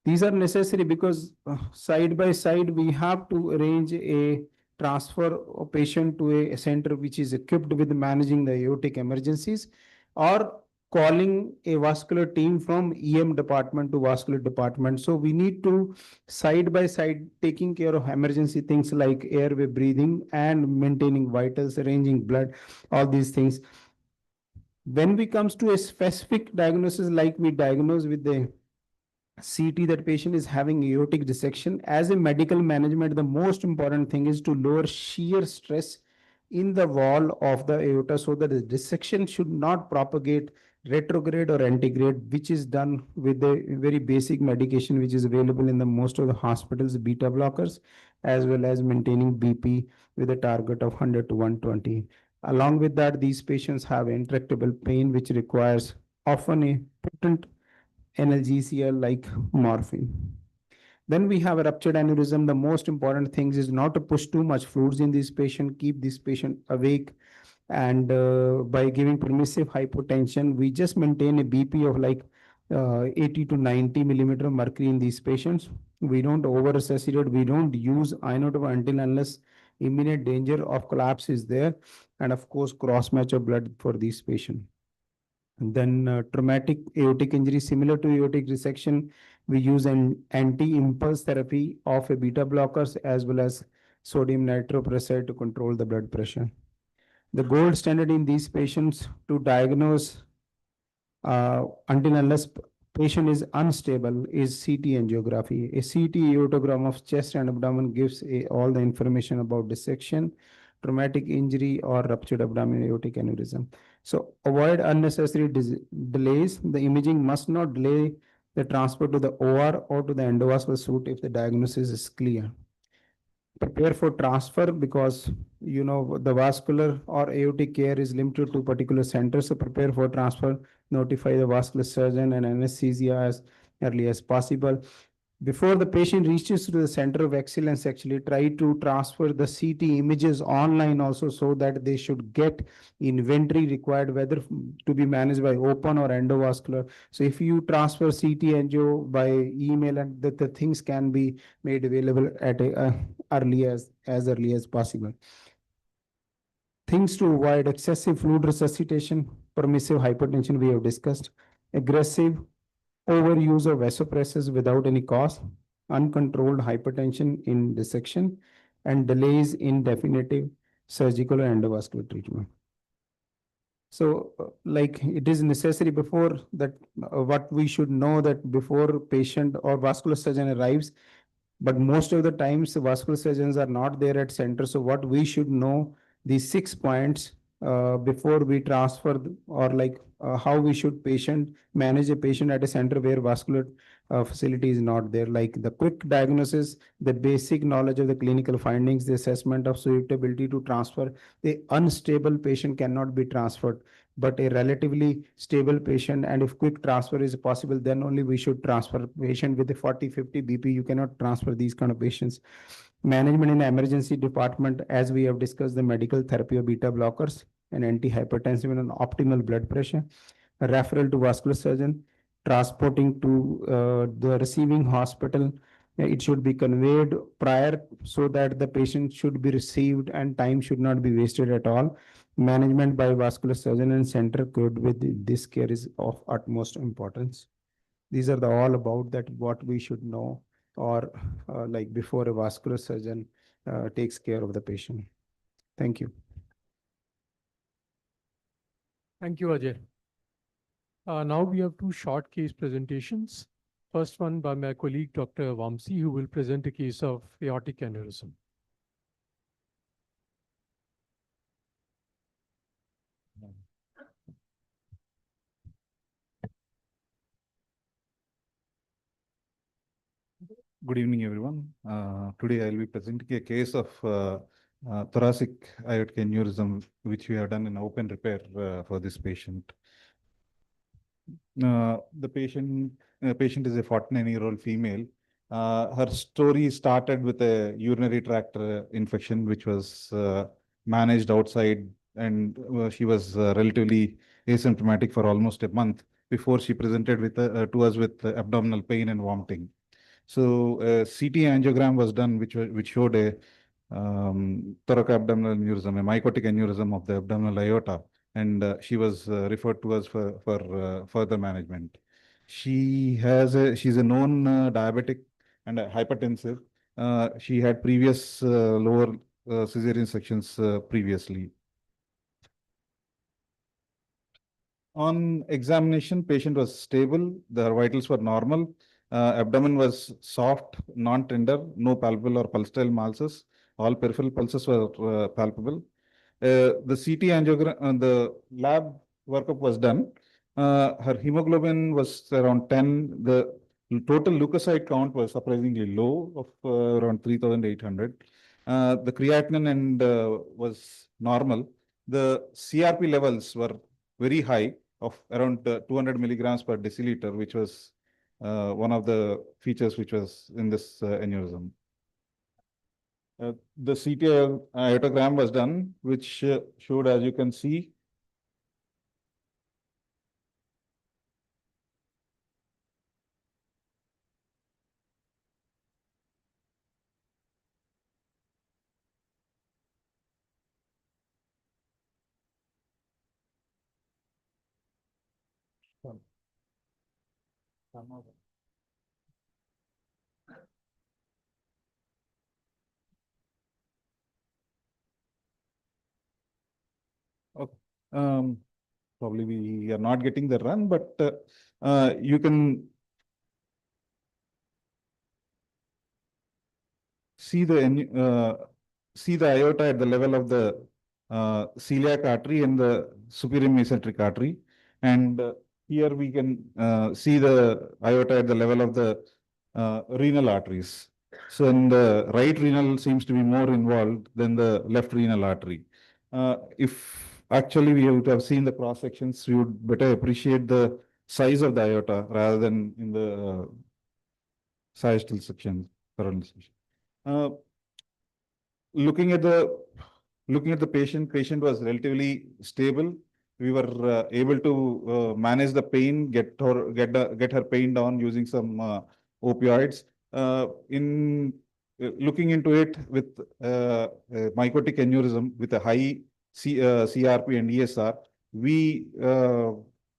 These are necessary because side by side, we have to arrange a transfer of patient to a center which is equipped with managing the aortic emergencies, or calling a vascular team from EM department to vascular department. So we need to side by side taking care of emergency things like airway, breathing, and maintaining vitals, arranging blood, all these things. When we comes to a specific diagnosis, like we diagnose with the CT that patient is having aortic dissection, as a medical management, the most important thing is to lower shear stress in the wall of the aorta so that the dissection should not propagate retrograde or antegrade, which is done with a very basic medication which is available in the most of the hospitals, beta blockers, as well as maintaining BP with a target of 100 to 120. Along with that, these patients have intractable pain which requires often a potent analgesia like morphine. Then we have a ruptured aneurysm. The most important thing is not to push too much fluids in this patient, keep this patient awake. And by giving permissive hypotension, we just maintain a BP of like 80 to 90 millimeter of mercury in these patients. We don't over resuscitate. We don't use inotrope until unless imminent danger of collapse is there. And of course, cross match of blood for these patients. And then traumatic aortic injury, similar to aortic resection, we use an anti-impulse therapy of a beta blockers as well as sodium nitroprusside to control the blood pressure. The gold standard in these patients to diagnose until unless patient is unstable is CT angiography. A CT aortogram of chest and abdomen gives all the information about dissection, traumatic injury, or ruptured abdominal aortic aneurysm. So avoid unnecessary delays. The imaging must not delay the transport to the OR or to the endovascular suite if the diagnosis is clear. Prepare for transfer because the vascular or aortic care is limited to particular centers. So prepare for transfer, notify the vascular surgeon and anesthesia as early as possible. Before the patient reaches to the center of excellence, actually try to transfer the CT images online also, so that they should get inventory required, whether to be managed by open or endovascular. So if you transfer CT angio by email, and the things can be made available at as early as possible. Things to avoid: excessive fluid resuscitation, permissive hypertension we have discussed, aggressive overuse of vasopressors without any cause, uncontrolled hypertension in dissection, and delays in definitive surgical or endovascular treatment. So like it is necessary before that, what we should know that before patient or vascular surgeon arrives, but most of the times the vascular surgeons are not there at center. So what we should know, these 6 points before we transfer, or like how we should manage a patient at a center where vascular facility is not there, like the quick diagnosis, the basic knowledge of the clinical findings, the assessment of suitability to transfer. The unstable patient cannot be transferred. but a relatively stable patient, and if quick transfer is possible, then only we should transfer. Patient with a 40-50 BP, you cannot transfer these kind of patients. Management in emergency department, as we have discussed, the medical therapy of beta blockers and antihypertensive and optimal blood pressure, a referral to vascular surgeon, transporting to the receiving hospital. It should be conveyed prior so that the patient should be received and time should not be wasted at all. Management by vascular surgeon and center could with this care is of utmost importance. These are the all about that what we should know, or like before a vascular surgeon takes care of the patient. Thank you. Thank you, Ajay. Now we have two short case presentations. First one by my colleague, Dr. Vamsi, who will present a case of aortic aneurysm. Good evening, everyone. Today I'll be presenting a case of thoracic aortic aneurysm, which we have done an open repair for this patient. The patient is a 49-year-old female. Her story started with a urinary tract infection, which was managed outside, and she was relatively asymptomatic for almost a month before she presented with to us with abdominal pain and vomiting. So a CT angiogram was done, which showed a thoracoabdominal aneurysm, a mycotic aneurysm of the abdominal aorta, and she was referred to us for further management. She's a known diabetic and hypertensive. She had previous lower cesarean sections previously. On examination, patient was stable. The vitals were normal. Abdomen was soft, non-tender, no palpable or pulsatile pulses. All peripheral pulses were palpable. The CT angiogram, the lab workup was done. Her hemoglobin was around 10. The total leukocyte count was surprisingly low of around 3,800. The creatinine and was normal. The CRP levels were very high of around 200 milligrams per deciliter, which was one of the features which was in this aneurysm. The CT aortogram was done, which showed, as you can see, okay. Probably we are not getting the run, but you can see the aorta at the level of the celiac artery and the superior mesenteric artery, and here we can see the aorta at the level of the renal arteries. So, in the right renal seems to be more involved than the left renal artery. If actually we would have seen the cross sections, we would better appreciate the size of the aorta rather than in the sagittal section, coronal section. Looking at the patient was relatively stable. We were able to manage the pain, get her pain down using some opioids. In looking into it with mycotic aneurysm with a high CRP and ESR, we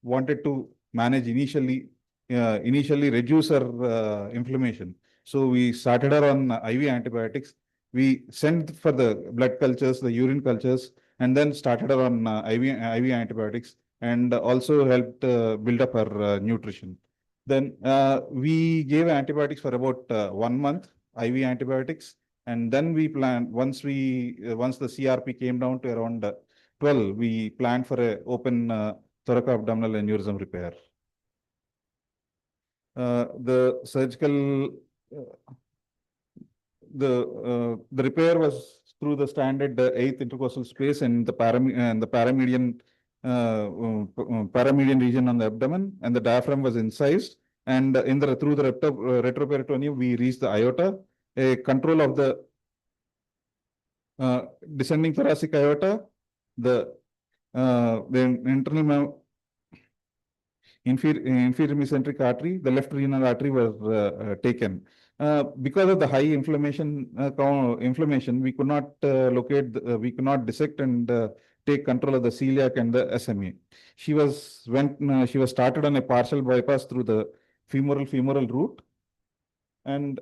wanted to manage initially reduce her inflammation. So we started her on IV antibiotics. We sent for the blood cultures, the urine cultures, and then started her on IV antibiotics, and also helped build up her nutrition. Then we gave antibiotics for about 1 month, IV antibiotics, and then we planned once the CRP came down to around 12, we planned for a open thoracoabdominal aneurysm repair. The surgical the repair was through the standard eighth intercostal space and the paramedian paramedian region on the abdomen, and the diaphragm was incised. And through the retroperitoneum, we reached the aorta, a control of the descending thoracic aorta, the internal inferior mesenteric artery, the left renal artery was taken. Because of the high inflammation, we could not we could not dissect and take control of the celiac and the SMA. She was started on a partial bypass through the femoral root, and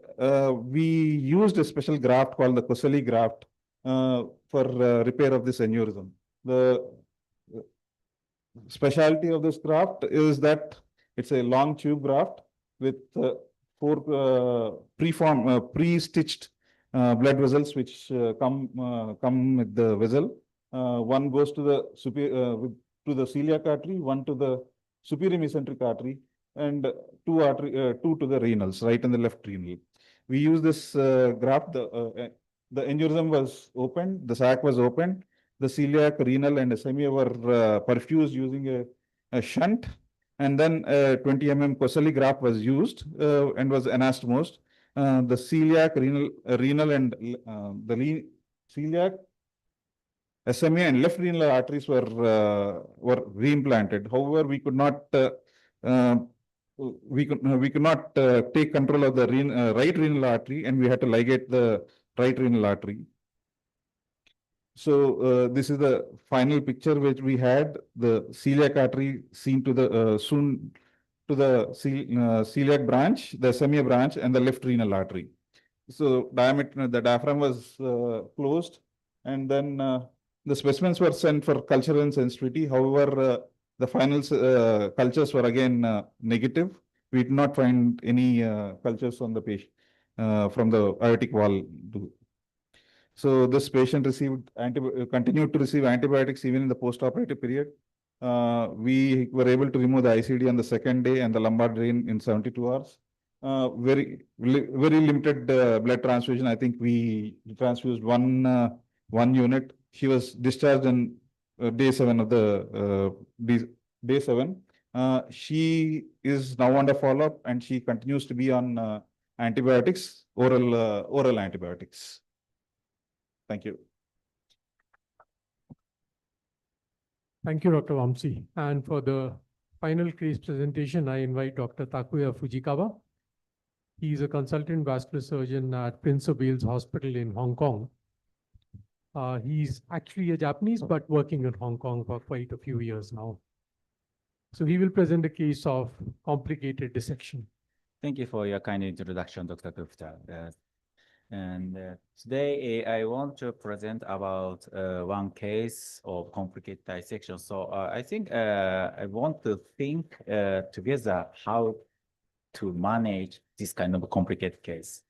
we used a special graft called the Kosali graft for repair of this aneurysm. The specialty of this graft is that it's a long tube graft with four pre-stitched blood vessels which come with the vessel. One goes to the to the celiac artery, one to the superior mesenteric artery, and two to the renals, right and the left renal. We use this graft. The aneurysm was opened, the sac was opened, the celiac, renal, and SMA were perfused using a shunt, and then a 20 mm Kosali graft was used and was anastomosed. The celiac, renal, and the celiac, SMA, and left renal arteries were reimplanted. However, we could not take control of the right renal artery, and we had to ligate the right renal artery. So this is the final picture which we had. The celiac artery seen to the soon to the celiac branch, the SMA branch, and the left renal artery. So the diaphragm was closed, and then the specimens were sent for culture and sensitivity. However, the final cultures were again negative. We did not find any cultures on the patient from the aortic wall. So this patient continued to receive antibiotics even in the post-operative period. We were able to remove the ICD on the second day and the lumbar drain in 72 hours. Very limited blood transfusion. I think we transfused one unit. She was discharged on day 7 of the day 7. She is now under follow-up, and she continues to be on antibiotics, oral antibiotics. Thank you. Thank you, Dr. Vamsi. And for the final case presentation, I invite Dr. Takuya Fujikawa. He is a consultant vascular surgeon at Prince of Wales Hospital in Hong Kong. He's actually a Japanese, but working in Hong Kong for quite a few years now. So he will present a case of complicated dissection. Thank you for your kind introduction, Dr. Gupta. Today I want to present about one case of complicated dissection. So I think I want to think together how to manage this kind of complicated case.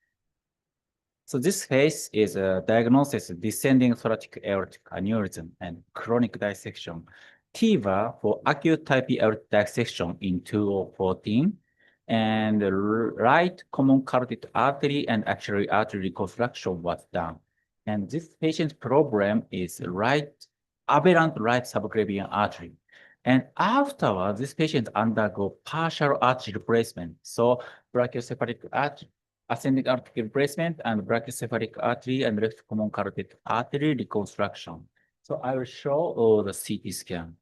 So this case is a diagnosis of descending thoracic aortic aneurysm and chronic dissection. TIVA for acute type E aortic dissection in 2014. And the right common carotid artery and axillary artery reconstruction was done. And this patient's problem is aberrant right subclavian artery. And afterwards, this patient undergo partial artery replacement. So brachiocephalic artery, ascending artery replacement, and brachiocephalic artery and left common carotid artery reconstruction. So I will show the CT scan.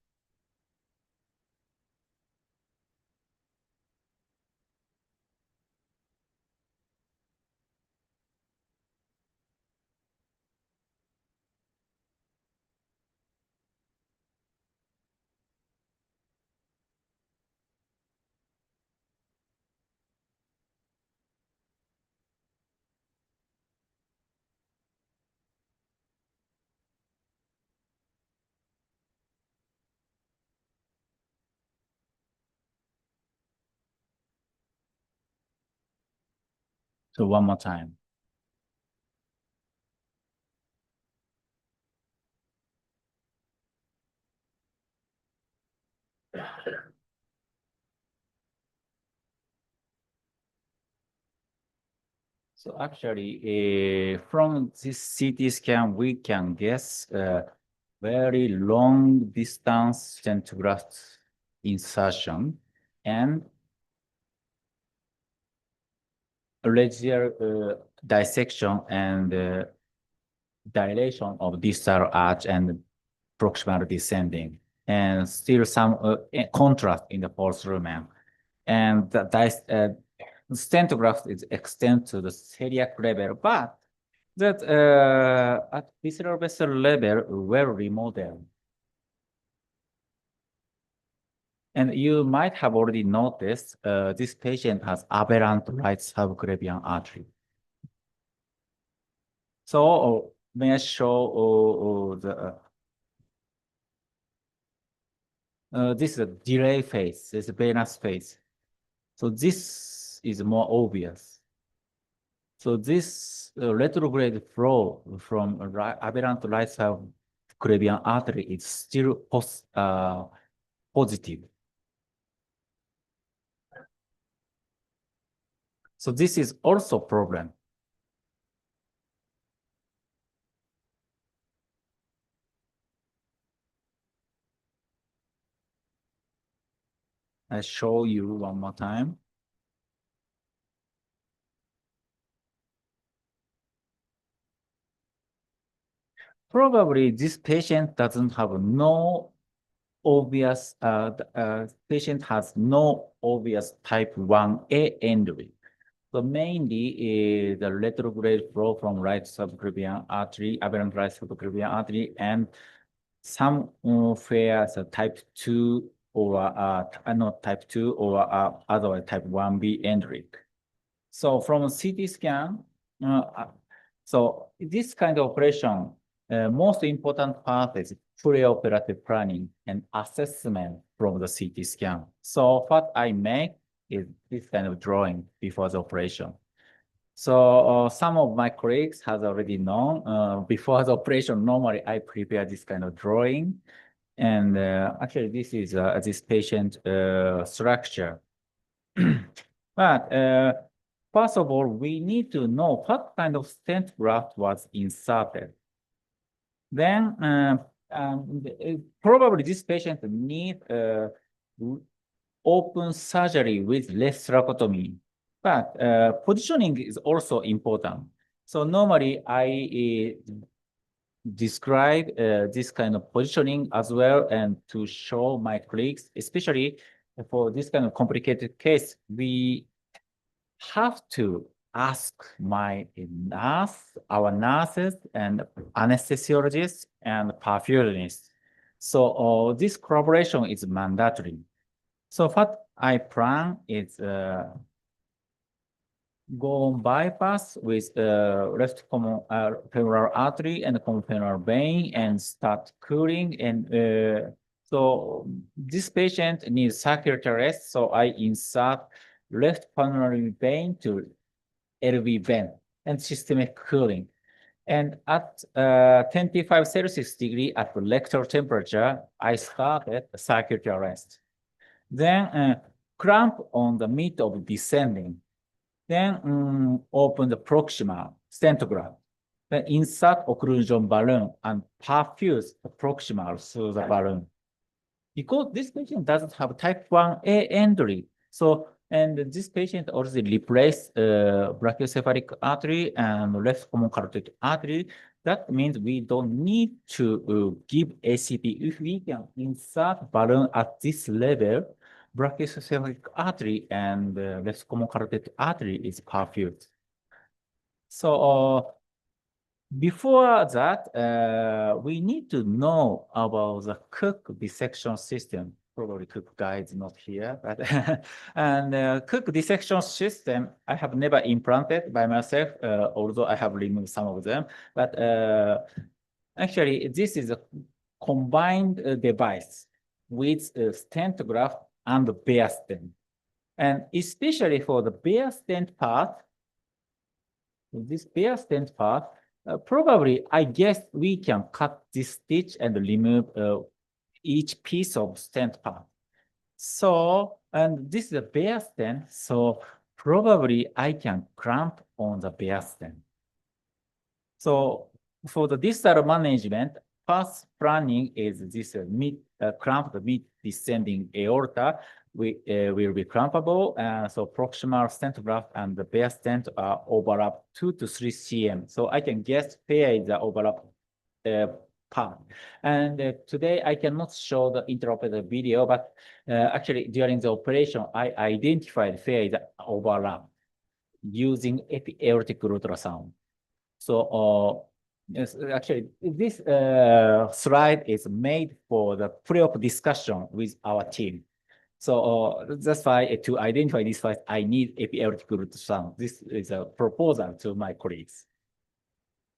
So one more time. So actually, from this CT scan, we can guess very long distance stent graft insertion and radial dissection and dilation of distal arch and proximal descending, and still some contrast in the false lumen. And the stent graft is extended to the celiac level, but that at visceral vessel level well remodeled. And you might have already noticed this patient has aberrant right subclavian artery. So may I show this is a delay phase, this is a venous phase. So this is more obvious. So this retrograde flow from aberrant right subclavian artery is still positive. So this is also a problem. I show you one more time. Probably this patient doesn't have no obvious, patient has no obvious type 1A injury. So mainly the retrograde flow from right subclavian artery, aberrant right subclavian artery, and some fares type 2 or not type 2 or otherwise type 1B injury. So from CT scan, so this kind of operation, most important part is preoperative planning and assessment from the CT scan. So what I make is this kind of drawing before the operation. So some of my colleagues has already known before the operation, normally I prepare this kind of drawing. And actually this is this patient structure. But first of all, we need to know what kind of stent graft was inserted. Then probably this patient need open surgery with less thoracotomy, but positioning is also important. So normally I describe this kind of positioning as well, and to show my colleagues, especially for this kind of complicated case, we have to ask my nurse, our nurses and anesthesiologists and perfusionists. So this collaboration is mandatory. So what I plan is go on bypass with left common femoral artery and common femoral vein and start cooling. And so this patient needs circulatory arrest. So I insert left pulmonary vein to LV vein and systemic cooling. And at 25 Celsius degree at rectal temperature, I started circulatory arrest. Then clamp on the mid of descending. Then open the proximal stent graft. Then insert occlusion balloon and perfuse the proximal through the balloon. Because this patient doesn't have type 1A injury. So, and this patient already replaced brachiocephalic artery and left common carotid artery. That means we don't need to give ACP. If we can insert balloon at this level, brachiocephalic artery and left common carotid artery is perfused. So before that, we need to know about the Cook dissection system. Probably Cook guy is not here, but and Cook dissection system I have never implanted by myself, although I have removed some of them. But actually, this is a combined device with stent graft and bare stent. And especially for the bare stent part, this bare stent part, probably I guess we can cut this stitch and remove each piece of stent part. So, and this is a bare stent, so probably I can clamp on the bare stent. So for the distal management, first planning is this clamped mid descending aorta will be clampable. So proximal stent graft and the bare stent are overlap 2 to 3 cm. So I can guess where is the overlap part. And today I cannot show the intraoperative video, but actually during the operation, I identified where is the overlap using epi-aortic ultrasound. So yes, actually, this slide is made for the pre-op discussion with our team. So that's why to identify this fight, I need epi-aortic ultrasound. This is a proposal to my colleagues.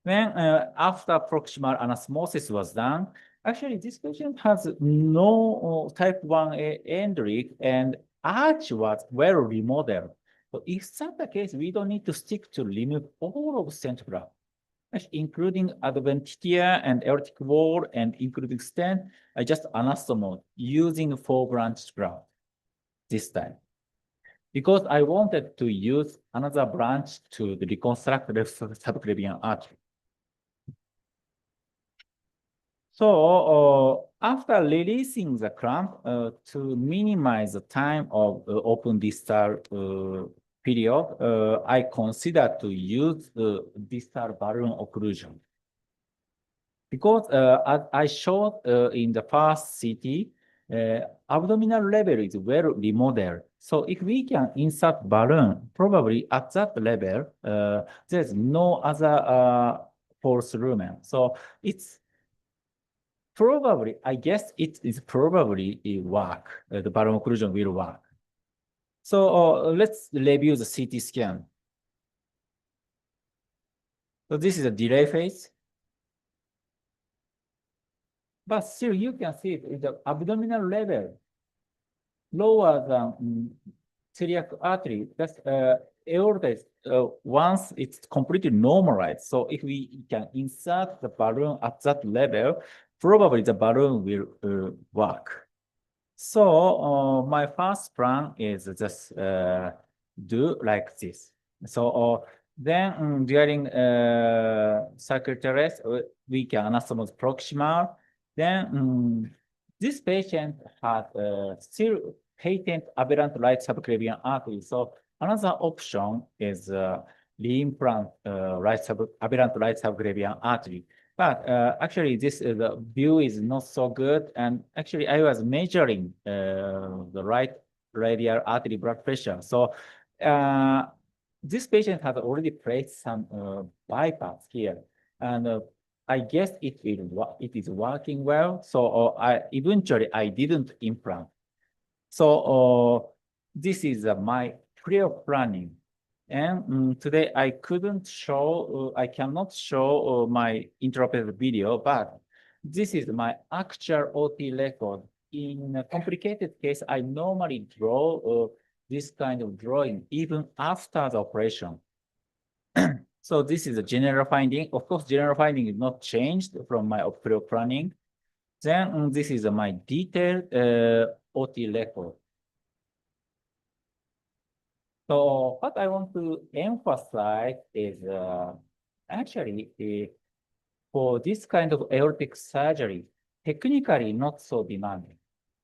Then after proximal anastomosis was done, actually this patient has no type 1A endrick and arch was well remodeled. So if that's the case, we don't need to stick to remove all of stent graft, including adventitia and aortic wall and including stent. I just anastomosis using 4-branch graft this time, because I wanted to use another branch to reconstruct the subclavian artery. So after releasing the clamp, to minimize the time of open distal period, I consider to use distal balloon occlusion. Because as I showed in the first CT, abdominal level is well remodeled. So if we can insert balloon, probably at that level, there's no other false lumen. So it's probably, I guess it is probably work. The balloon occlusion will work. So let's review the CT scan. So this is a delay phase. But still, you can see it in the abdominal level, lower than celiac artery. That's aorta is, once it's completely normalized. So if we can insert the balloon at that level, probably the balloon will work. So my first plan is just do like this. So then during circulatory rest, we can anastomosis proximal. Then this patient had still patent aberrant right subclavian artery. So another option is reimplant aberrant right subclavian artery. But actually, this the view is not so good. And actually, I was measuring the right radial artery blood pressure. So this patient has already placed some bypass here, and I guess it is working well. So I didn't implant. So this is my pre-op planning. And today I cannot show my intraoperative video, but this is my actual OT record. In a complicated case, I normally draw this kind of drawing even after the operation. So this is a general finding. Of course, general finding is not changed from my pre-op planning. Then this is my detailed OT record. So what I want to emphasize is actually for this kind of aortic surgery, technically not so demanding.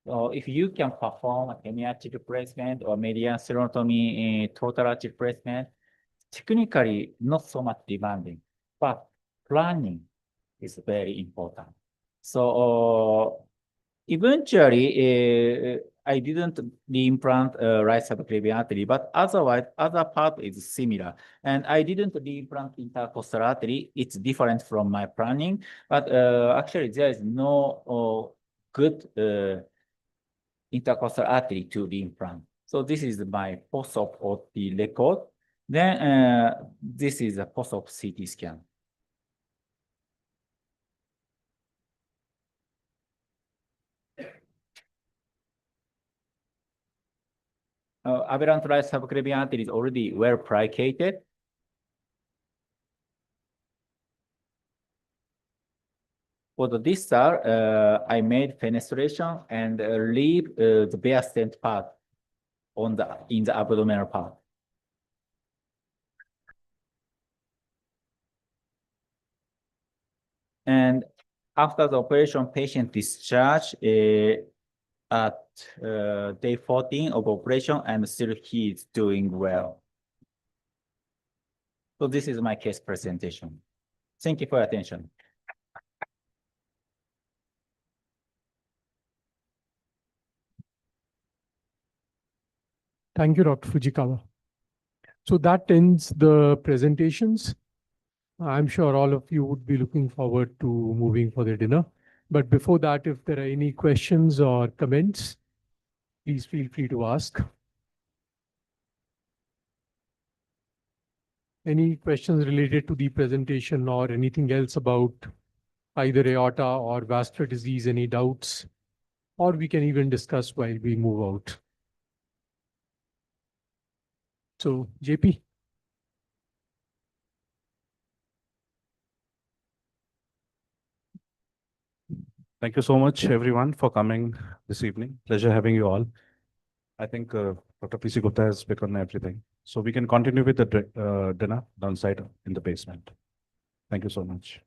So if you can perform a hemiarch replacement or median sternotomy total arch replacement, technically not so much demanding, but planning is very important. So eventually, I didn't reimplant right subclavian artery, but otherwise, other part is similar. And I didn't reimplant intercostal artery. It's different from my planning, but actually there is no good intercostal artery to reimplant. So this is my post-op OT record. Then this is a post-op CT scan. Aberrant right subclavian artery is already well plicated. For the distal, I made fenestration and leave the bare stent part in the abdominal part. And after the operation, patient discharged at day 14 of operation, and still he is doing well. So this is my case presentation. Thank you for your attention. Thank you, Dr. Fujikawa. So that ends the presentations. I'm sure all of you would be looking forward to moving for the dinner. But before that, if there are any questions or comments, please feel free to ask. Any questions related to the presentation or anything else about either aorta or vascular disease, any doubts? Or we can even discuss while we move out. So, JP. Thank you so much, everyone, for coming this evening. Pleasure having you all. I think Dr. PC Gupta has spoken everything. So we can continue with the dinner downside in the basement. Thank you so much.